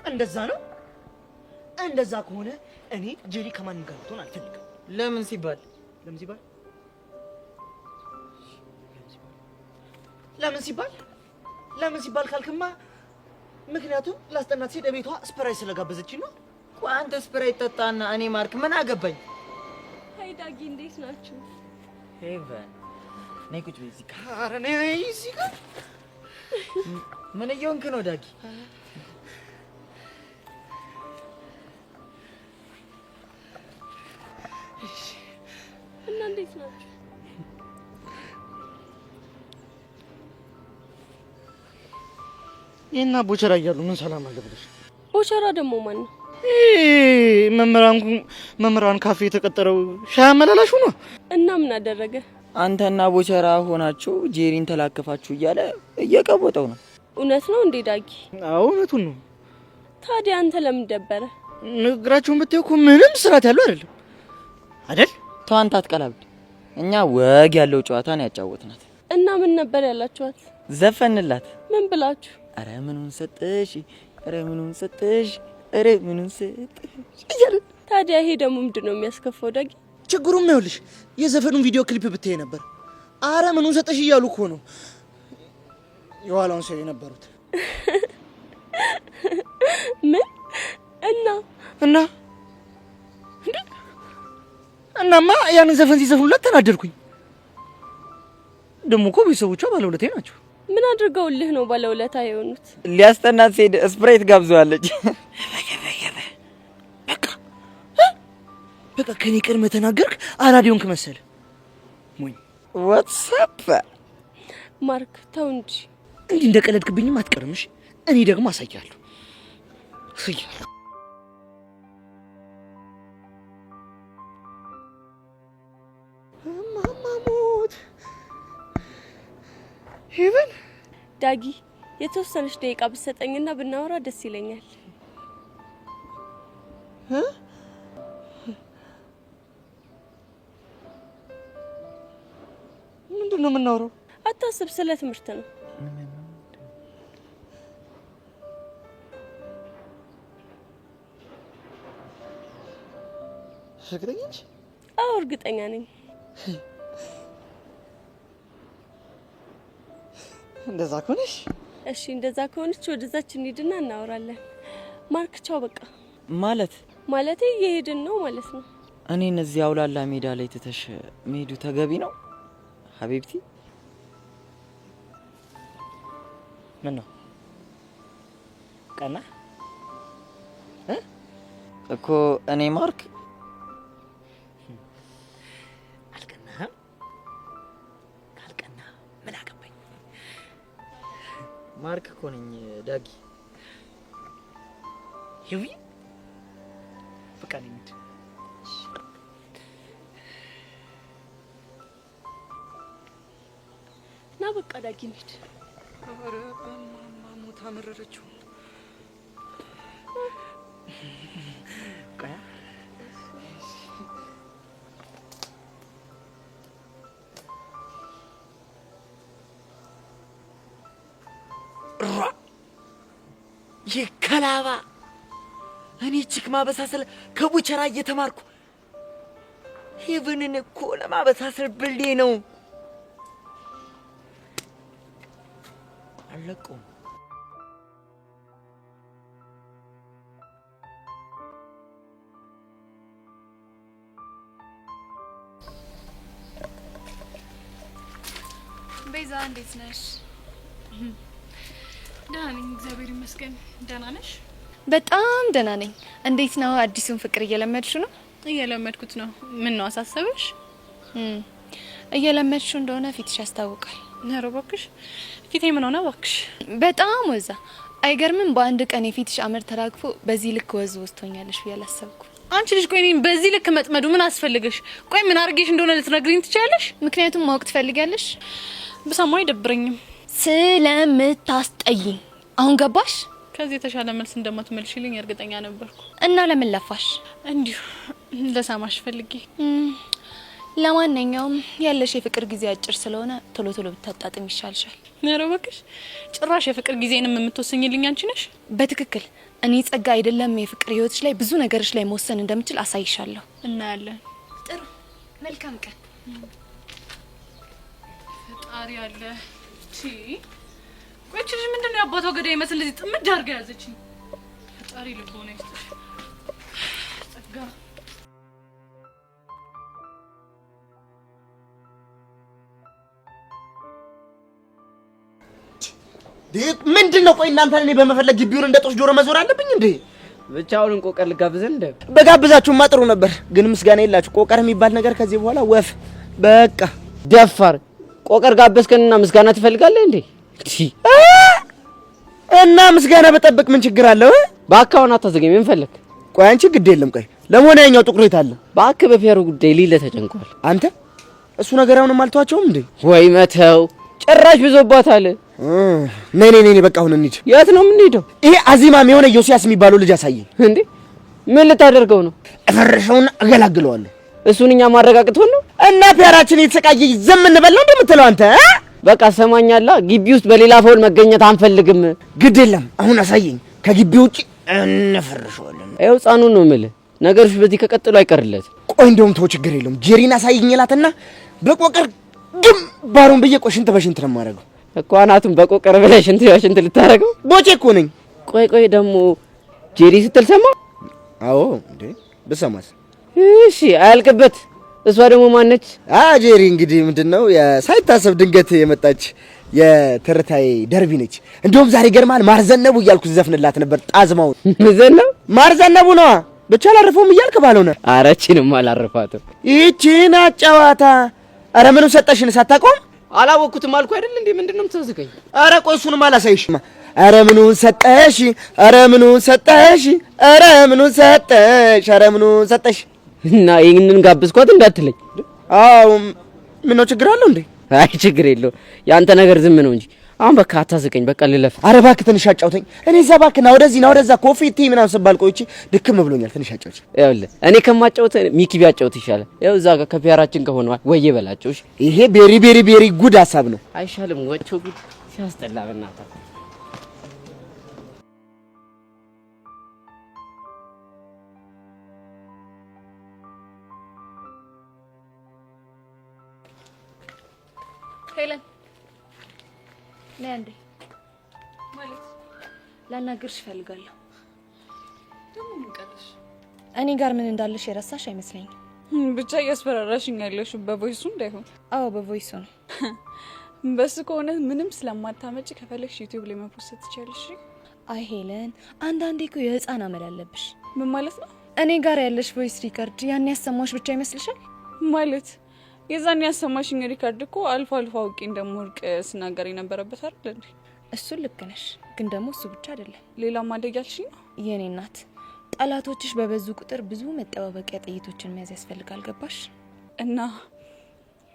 እንደዛ ነው። እንደዛ ከሆነ እኔ ጄሪ ከማንም ጋር ልትሆን አልፈልግም። ለምን ሲባል ለምን ሲባል ካልክማ ምክንያቱም ላስጠናት ሴት ቤቷ ስፕራይ ስለጋበዘችኝ ነው። ቆይ አንተ ስፕራይ ጠጣና እኔ ማርክ ምን አገባኝ? ሃይ ዳጊ እንዴት ናችሁ? ሄቨን ነይ ቁጭ በይ እዚህ ጋር። ኧረ ነይ እዚህ ጋር። ምን እየሆንክ ነው ዳጊ? እና እንዴት ናችሁ? ይሄና ቦቸራ እያሉ ምን ሰላም አለ ብለሽ? ቦቸራ ደግሞ ማን ነው? መምህራን ካፌ የተቀጠረው ሻይ አመላላሹ ነው። እና ምን አደረገ? አንተና ቦቸራ ሆናችሁ ጄሪን ተላከፋችሁ እያለ እየቀወጠው ነው። እውነት ነው እንዴ ዳጊ? አዎ እውነቱን ነው። ታዲያ አንተ ለምን ደበረ? ንግግራችሁን ብትይው እኮ ምንም ስራት ያለው አይደለም አይደል? ተዋንታ አትቀላብድ። እኛ ወግ ያለው ጨዋታ ነው ያጫወትናት። እና ምን ነበር ያላችኋት? ዘፈንላት። ምን ብላችሁ? አረ ምኑን ሰጠሽ፣ አረ ምኑን ሰጠሽ፣ አረ ምኑን ሰጠሽ። ታዲያ ይሄ ደግሞ ምንድነው የሚያስከፋው ዳጊ? ችግሩም ይኸውልሽ የዘፈኑን ቪዲዮ ክሊፕ ብትይ ነበር። አረ ምኑን ሰጠሽ እያሉ እኮ ነው የኋላውን ሰው የነበሩት። ምን እናማ ያንን ዘፈን ሲዘፍኑላት ተናደድኩኝ። ደግሞ እኮ ቤተሰቦቿ ባለውለቴ ናቸው። ምን አድርገውልህ ነው ባለውለታ የሆኑት? ሊያስጠናት ሲሄድ ስፕራይት ጋብዘዋለች። በቃ ከኔ ቀድመ ተናገርክ አራዲዮንክ መሰለ ሞኝ። ዋትስአፕ ማርክ ተው እንጂ እንዲህ እንደቀለድክብኝም አትቀርምሽ። እኔ ደግሞ አሳያለሁ። ማማሙት ሄቨን ዳጊ የተወሰነች ደቂቃ ብትሰጠኝና ብናወራ ደስ ይለኛል። ምንድነው የምናወራው? አታስብ፣ ስለ ትምህርት ነው። እርግጠኛ ነሽ? አዎ እርግጠኛ ነኝ። እንደዛ ከሆነሽ እሺ፣ እንደዛ ከሆነች ወደዛች እንሂድና እናወራለን። ማርክ ቻው። በቃ ማለት እየሄድን ነው ማለት ነው። እኔ እነዚህ አውላላ ሜዳ ላይ ትተሽ መሄዱ ተገቢ ነው ሀቢብቲ? ምን ነው ቀና እኮ እኔ ማርክ አልቀናህም? ካልቀና ምን አገባኝ? ማርክ እኮ ነኝ ዳጊ። ይዊ በቃ ነኝ። ና በቃ ዳጊ እንሂድ። ኧረ በማማ ሞታ መረረችው። ቆያ ይከላባ እኔ ቺክ ማበሳሰል ከቡቸራ እየተማርኩ ሄቨንን እኮ ለማበሳሰል ብልዴ ነው። አለቀው ቤዛ እንዴት ነሽ? ደህና ነኝ እግዚአብሔር ይመስገን። ደህና ነሽ? በጣም ደህና ነኝ። እንዴት ነው አዲሱን ፍቅር እየለመድሽ ነው? እየለመድኩት ነው። ምን ነው አሳሰበሽ? እየለመድሽ እንደሆነ ፊትሽ ያስታውቃል። ኧረ እባክሽ ፊቴ ምን ሆነ እባክሽ? በጣም ወዛ። አይገርምም? በአንድ ቀን የፊትሽ አመር ተራግፎ በዚህ ልክ ወዝ ወስቶኛለሽ ብዬ አላሰብኩ። አንቺ ልጅ ቆይ እኔን በዚህ ልክ መጥመዱ ምን አስፈልገሽ? ቆይ ምን አርጌሽ እንደሆነ ልትነግሪኝ ትችያለሽ? ምክንያቱም ማወቅ ትፈልጊያለሽ። ብሰማው አይደብረኝም። ስለምታስጠይኝ አሁን ገባሽ? ከዚህ የተሻለ መልስ እንደማትመልሽልኝ እርግጠኛ ነበርኩ። እና ለምን ለፋሽ? እንዲሁ ለሰማሽ ፈልጌ። ለማንኛውም ያለሽ የፍቅር ጊዜ አጭር ስለሆነ ቶሎ ቶሎ ብታጣጥም ይሻልሻል። ኧረ እባክሽ ጭራሽ የፍቅር ጊዜንም የምትወሰኝልኝ አንቺ ነሽ። በትክክል እኔ ጸጋ አይደለም የፍቅር ህይወትሽ ላይ ብዙ ነገሮች ላይ መወሰን እንደምችል አሳይሻለሁ። እናያለን። ጥሩ መልካም ቀን። ፈጣሪ አለ። ቆይ እቺ ልጅ ምንድነው ያባቷ ገዳይ መስል እንደዚህ ጥምድ አድርጋ ያዘችኝ? ፈጣሪ ልቦና ይስጥሽ ጸጋ። ምንድነው? ቆይ እናንተ እኔ በመፈለግ ግቢውን እንደ ጦስ ጆሮ መዞር አለብኝ እንዴ? ብቻውን ቆቀር ልጋብዘን እንደ በጋብዛችሁማ ጥሩ ነበር፣ ግን ምስጋና የላችሁ። ቆቀር የሚባል ነገር ከዚህ በኋላ ወፍ በቃ ደፋር። ቆቀር ጋበዝከንና ምስጋና ትፈልጋለህ እንዴ? እና ምስጋና በጠብቅ ምን ችግር አለው? ባካውን አታዘገኝ። ምን ፈለክ? ቆይ አንቺ ግድ የለም ቆይ ለሞና ያኛው ጥቁር የት አለ? እባክህ በፌሩ ጉዳይ ሊለ ተጨንቋል። አንተ እሱ ነገር አሁንም አልተዋቸውም እንዴ? ወይ መተው ጭራሽ ብዙባታል። ነይ በቃ አሁን እንሂድ። የት ነው የምንሄደው? ይሄ አዚማም የሆነ ዮሲያስ የሚባለው ልጅ አሳየኝ። እንዴ ምን ልታደርገው ነው? እፈርሸውና እገላግለዋለሁ። እሱን እኛ ማረጋግጥ ነው እና ፒያራችን የተሰቃየ ዝም እንበለው እንደምትለው አንተ? በቃ ሰማኛላ። ግቢ ውስጥ በሌላ ፎል መገኘት አንፈልግም። ግድ የለም አሁን አሳየኝ። ከግቢ ውጪ እንፈርሸዋለን። ይኸው ሕፃኑን ነው የምልህ። ነገሮች በዚህ ከቀጥሉ አይቀርለት። ቆይ እንደውም ተው ችግር የለውም። ጄሪን አሳየኝ እላትና በቆቀር ግንባሩን ብዬ ቆይ ሽንት በሽንት ነው የማደርገው እኮ አናቱን በቆቀር ብለህ ሽንት በሽንት ልታደርገው? ቦቼ እኮ ነኝ። ቆይ ደግሞ ጄሪ ስትል ሰማ? አዎ እንዴ ብሰማስ? እሺ አያልቅበት። እሷ ደግሞ ማነች? ጄሪ እንግዲህ ምንድነው ሳይታሰብ ድንገት የመጣች የትርታዬ ደርቢ ነች። እንደውም ዛሬ ገርማል ማርዘነቡ እያልኩ ዘፍንላት ነበር። ጣዝማው ማርዘነቡ ነው ብቻ አላረፈውም እያልክ ባልሆነ። ኧረ እቺንም አላረፋትም። ይቺን አጫዋታ ኧረ ምኑን ሰጠሽን ሳታቆም? አላወኩትም አልኩ አይደል እንዴ? ምንድነው የምትዘዝቀኝ? ኧረ ቆይ እሱንም አላሳይሽማ። ኧረ ምኑን ሰጠሽ? ኧረ ምኑን ሰጠሽ? ኧረ ምኑን ሰጠሽ? ኧረ ምኑን ሰጠሽ? እና ይሄንን ጋብዝኳት እንዳትለኝ። አዎ ምነው ችግር አለው እንዴ? አይ ችግር የለው። ያንተ ነገር ዝም ነው እንጂ አሁን በቃ አታዝቀኝ። በቃ ልለፍ። ኧረ እባክህ ትንሽ አጫውተኝ። እኔ እዛ እባክህ ና ወደዚህ ና ወደዛ ኮፊ ቲ ምናምን ስባል ቆይቼ ድክም ብሎኛል። ትንሽ አጫውች። ይኸውልህ እኔ ከማጫውት ሚኪ ቢያጫውት ይሻላል። ይኸው እዛ ጋር ከፒያራችን ከሆነ ወዬ በላቸው። እሺ ይሄ ቤሪ ጉድ ሀሳብ ነው። አይሻልም? ወቾ ጉድ ሲያስጠላ በእናትህ። ሄለን ነይ አንዴ። ማለት ላናግርሽ እፈልጋለሁ። ደግሞ ምን ቀለሽ? እኔ ጋር ምን እንዳለሽ የረሳሽ አይመስለኝም። ብቻ እያስፈራራሽኝ ያለሽ በቮይሱ እንዳይሆን። አዎ በቮይሱ ነው። በሱ ከሆነ ምንም ስለማታመጪ ከፈለግሽ ዩቲዩብ ላይ መፖስት ትችያለሽ። አይ ሄለን አንዳንዴ እኮ የህፃን አመል አለብሽ። ምን ማለት ነው? እኔ ጋር ያለሽ ቮይስ ሪከርድ ያን ያሰማሽ ብቻ ይመስልሻል? ማለት የዛን ያሰማሽኝ ሪከርድ እኮ አልፎ አውቄ እንደምወርቅ ስናገር የነበረበት አይደል እንዴ? እሱ ልክ ነሽ፣ ግን ደግሞ እሱ ብቻ አይደለም። ሌላ ማደግ ያልሽኝ ነው? የኔ እናት ጠላቶችሽ በበዙ ቁጥር ብዙ መጠባበቂያ ጥይቶችን መያዝ ያስፈልጋል። ገባሽ? እና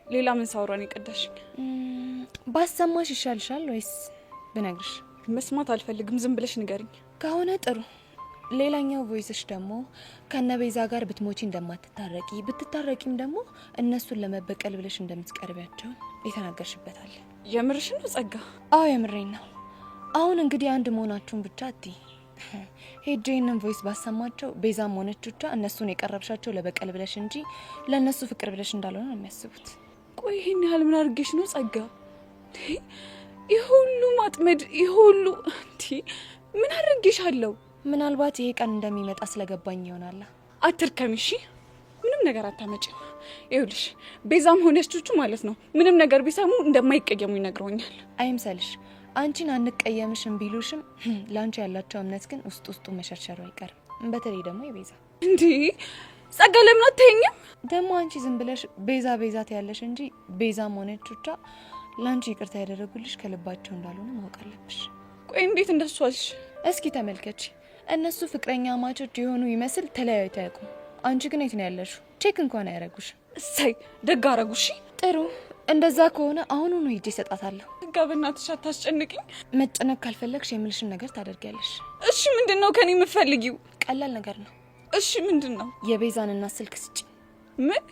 ሌላ ምን ሳውራን የቀዳሽኝ? ባሰማሽ ይሻልሻል ወይስ ብነግርሽ? መስማት አልፈልግም፣ ዝም ብለሽ ንገሪኝ። ከሆነ ጥሩ። ሌላኛው ቮይስሽ ደግሞ ከነቤዛ ጋር ብትሞቺ እንደማትታረቂ ብትታረቂም ደግሞ እነሱን ለመበቀል ብለሽ እንደምትቀርቢያቸው የተናገርሽበታል። የምርሽን ነው ጸጋ? አዎ የምሬን ነው። አሁን እንግዲህ አንድ መሆናችሁን ብቻ አትይ። ሄጄንን ቮይስ ባሰማቸው ቤዛም ሆነች ብቻ እነሱን የቀረብሻቸው ለበቀል ብለሽ እንጂ ለእነሱ ፍቅር ብለሽ እንዳልሆነ ነው የሚያስቡት። ቆይ ይሄን ያህል ምን አድርጌሽ ነው ጸጋ? ይሄ ሁሉ ማጥመድ፣ ይሄ ሁሉ ምን አድርጌሻለሁ? ምናልባት ይሄ ቀን እንደሚመጣ ስለገባኝ ይሆናል። አትርከሚ እሺ። ምንም ነገር አታመጪም። ይኸውልሽ ቤዛም ሆነች ቹቹ ማለት ነው ምንም ነገር ቢሰሙ እንደማይቀየሙ ይነግረውኛል። አይምሰልሽ። አንቺን አንቀየምሽም ቢሉሽም ላንቺ ያላቸው እምነት ግን ውስጡ መሸርሸሩ አይቀርም። በተለይ ደግሞ የቤዛ እንዴ ጸጋ ለምን አትይኝም? ደግሞ አንቺ ዝም ብለሽ ቤዛ ትያለሽ እንጂ ቤዛም ሆነች ብቻ ላንቺ ይቅርታ ያደረጉልሽ ከልባቸው እንዳልሆነ ማወቅ አለብሽ። ቆይ እንዴት እንደሱ አልሽ? እስኪ ተመልከቺ። እነሱ ፍቅረኛ ማቾች የሆኑ ይመስል ተለያይተው አያውቁም። አንቺ ግን የት ነው ያለሽው? ቼክ እንኳን አያረጉሽ። እሰይ ደግ አረጉሽ። ጥሩ እንደዛ ከሆነ አሁኑኑ ሂጅ እሰጣታለሁ። ደጋ በእናትሽ አታስጨንቅኝ። መጨነቅ ካልፈለግሽ የምልሽን ነገር ታደርጊያለሽ። እሺ ምንድነው ከኔ የምትፈልጊው? ቀላል ነገር ነው። እሺ ምንድነው? የቤዛን እና ስልክ ስጪ። ምን?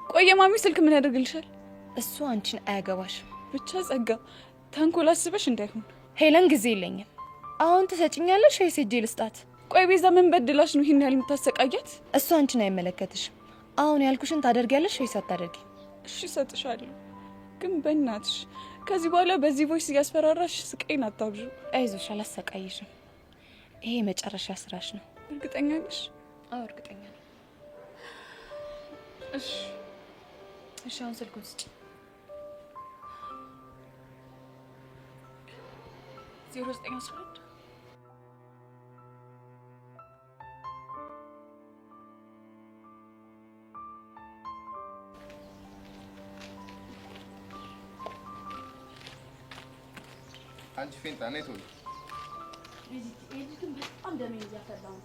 ቆይ የማሚ ስልክ ምን ያደርግልሻል? እሱ አንቺን አያገባሽም። ብቻ ጸጋ ተንኮል አስበሽ እንዳይሆን። ሄለን ጊዜ የለኝም። አሁን ትሰጭኛለሽ ወይስ ሂጅ ልስጣት? ቆይ ቤዛ ምን በድላሽ ነው ይሄን ያህል የምታሰቃያት? እሱ አንቺን አይመለከትሽም። አሁን ያልኩሽን ታደርጊያለሽ ወይስ አታደርጊ? እሺ እሰጥሻለሁ፣ ግን በእናትሽ ከዚህ በኋላ በዚህ ቮይስ እያስፈራራሽ ስቃይን አታብዡ። አይዞሽ፣ አላሰቃይሽም። ይሄ የመጨረሻ ስራሽ ነው። እርግጠኛ ነሽ? አዎ እርግጠኛ ነኝ። እሺ አሁን ስልኩን ስጪ። 0911 አንቺ ፌንጣ ነይ ቶሎ። ግን በጣም ደሜን እያፈላው ነው።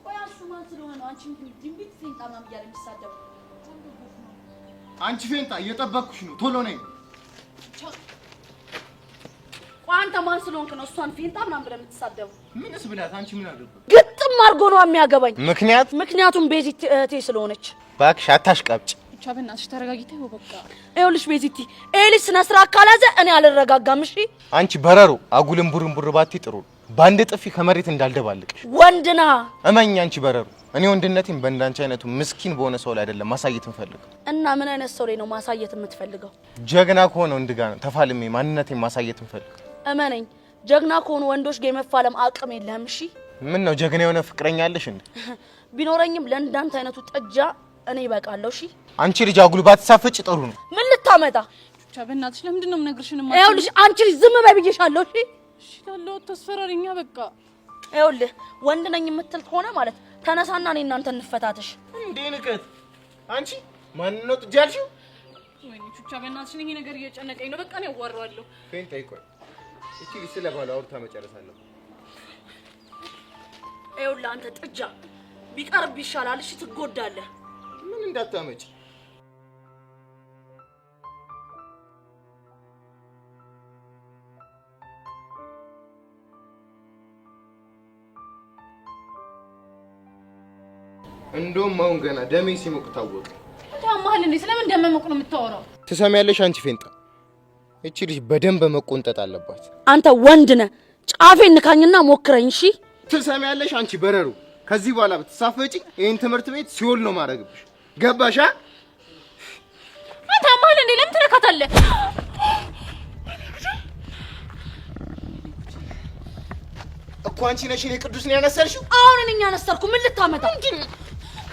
ቆይ እሱ ማን ስለሆነ ነው አንቺ ድንቢት ፌንጣ ምናምን እያለ የሚሳደቡ? አንቺ ፌንጣ እየጠበቅኩሽ ነው፣ ቶሎ ነኝ። ቆይ አንተ ማን ስለሆንክ ነው እሷን ፌንጣ ምናምን ብለህ የምትሳደቡ? ምንስ ብላት አንቺ ምን አደረኩ? ግጥም አድርጎ ነው የሚያገባኝ። ምክንያቱም ቤዚቲ እህቴ ስለሆነች። እባክሽ አታሽቃብጭ። ብቻ በእናትሽ ተረጋጊታ ይኸው በቃ። ይኸውልሽ ቤዚቲ ኤሊስ ስነ ስርዓት ካላዘ እኔ አልረጋጋም። እሺ አንቺ በረሮ አጉልም ቡርንቡር ባቲ ጥሩ ባንድ ጥፊ ከመሬት እንዳልደባልቅሽ። ወንድና እመኝ አንቺ በረሮ እኔ ወንድነቴን በእንዳንቺ አይነቱ ምስኪን በሆነ ሰው ላይ አይደለም ማሳየት እንፈልግ። እና ምን አይነት ሰው ላይ ነው ማሳየት የምትፈልገው? ጀግና ከሆነ ወንድ ጋር ነው ተፋልሜ ማንነቴን ማሳየት እንፈልግ። እመነኝ ጀግና ከሆኑ ወንዶች ጋር የመፋለም አቅም የለህም። እሺ ምን ነው ጀግና የሆነ ፍቅረኛ አለሽ እንዴ? ቢኖረኝም ለእንዳንተ አይነቱ ጥጃ እኔ ይበቃለሁ። እሺ አንቺ ልጅ አጉል ባትሳፈጭ ጥሩ ነው። ምን ልታመጣ? ብቻ በእናትሽ ለምንድን ነው የምነግርሽን? ይኸውልሽ አንቺ ልጅ ዝም በይ ብዬሻለሁ። እሺ እሺ ካለው ተስፈራሪኛ በቃ። ይኸውልህ ወንድ ነኝ የምትል ከሆነ ማለት ተነሳና እኔ እናንተ እንፈታተሽ። እንዴ ንቀት አንቺ ማን ነው ጥጃልሽው? ወይኔ ብቻ በእናትሽ ይሄ ነገር እየጨነቀኝ ነው። በቃ ነው ያዋራዋለሁ። ፌንታ ይቆይ እቺ ስለ ባለ አውርታ መጨረሳለሁ። ይኸውልህ አንተ ጥጃ ቢቀርብ ይሻላል። እሺ ትጎዳለህ። ምን እንዳታመጪ እንደውም አሁን ገና ደሜ ሲሞቅ ታወቀ። ታማህል እንዴ? ስለምን እንደመሞቅ ነው የምታወራው? ትሰሚያለሽ አንቺ ፌንጣ፣ እቺ ልጅ በደንብ መቆንጠጥ አለባት። አንተ ወንድ ነህ፣ ጫፌን ንካኝና ሞክረኝ። እሺ ትሰሚያለሽ አንቺ በረሩ፣ ከዚህ በኋላ ብትሳፈጪ ይሄን ትምህርት ቤት ሲኦል ነው ማረግብሽ። ገባሻ? ታማህል እንዴ? ለምን ትነካታለህ? እኮ አንቺ ነሽ እኔ ቅዱስ ነው ያነሰርሽው። አሁን እኔ ያነሰርኩ ምን ልታመጣ?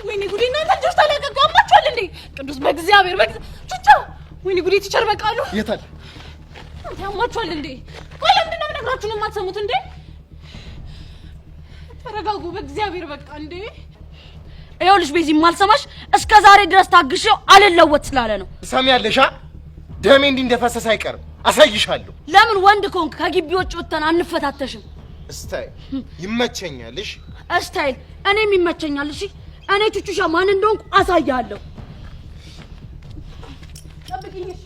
ወይኔ ጉዴ! እናንተ ልጆች ታላቀቁ አማችኋል እንዴ? ቅዱስ በእግዚአብሔር ቹቻ! ወይኔ ጉዴ! ቲቸር በቃሉ የታል? አንተ አማችኋል እንዴ? ቆይ ለምንድን ነው የምነግራችሁን የማትሰሙት እንዴ? ተረጋጉ በእግዚአብሔር በቃ እንዴ! ይኸውልሽ ቤዚ ማልሰማሽ እስከ ዛሬ ድረስ ታግሼው አልለወጥ ስላለ ነው። ትሰሚያለሽ? ደሜ እንዲህ እንደፈሰሰ አይቀርም፣ አሳይሻለሁ። ለምን ወንድ ከሆንክ ከግቢ ውጭ ወጥተን አንፈታተሽም? ስታይል ይመቸኛል። እሺ ስታይል እኔም ይመቸኛል። እሺ እኔ ቹቹሻ ማን እንደሆንኩ አሳያለሁ። ጠብቂኝ። እሺ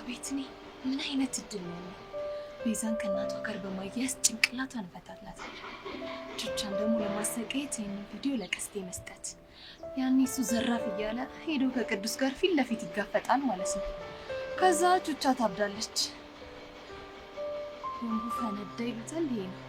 ቤትኔ ምን አይነት እድል ነው? ቤዛን ከእናቷ ጋር በማያያዝ ጭንቅላቷን ፈታላት። ቹቻን ደግሞ ለማሰቃየት ይህንን ቪዲዮ ለቀስቴ መስጠት። ያኔ እሱ ዘራፍ እያለ ሄዶ ከቅዱስ ጋር ፊት ለፊት ይጋፈጣል ማለት ነው። ከዛ ቹቻ ታብዳለች። ቦምቡ ፈነዳ ይሉታል። ይሄ ነው።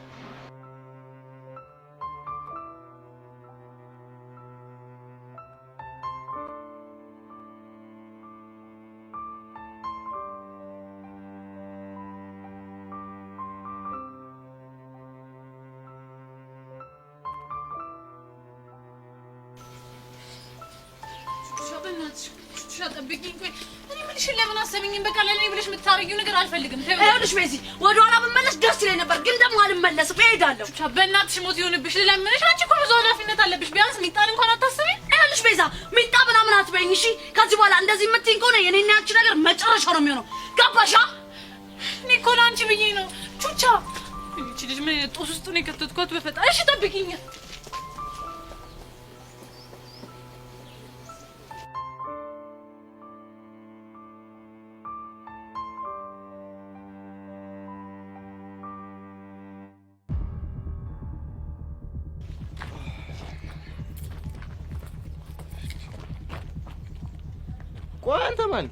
ጠብቂኝ። ቆይ እኔ ምንሽ ለምን አሰብኝም? በቃ ለኔ ብለሽ የምታረጊው ነገር አልፈልግም። ይኸውልሽ ቤዚ ወደ ኋላ ብመለስ ደስ ይለኝ ነበር፣ ግን ደግሞ አልመለስም፣ እሄዳለሁ። በእናትሽ ሞት ይሆንብሽ ልለምንሽ። አንቺ እኮ ብዙ ኃላፊነት አለብሽ። ቢያንስ ሚጣን እንኳን አታስቢ። ይኸውልሽ ቤዛ ሚጣ ምናምን አትበይኝ እሺ። ከዚህ በኋላ እንደዚህ የምትይኝ ከሆነ የኔና ያንቺ ነገር መጨረሻ ነው የሚሆነው። ገባሻ? እኔ እኮ ለአንቺ ብዬ ነው ቹቻ። እቺ ልጅ ምን ጦስ ውስጥ ነው የከተትኳት? በፈጣሪ እሺ ጠብቂኝ። ቆይ አንተ ማን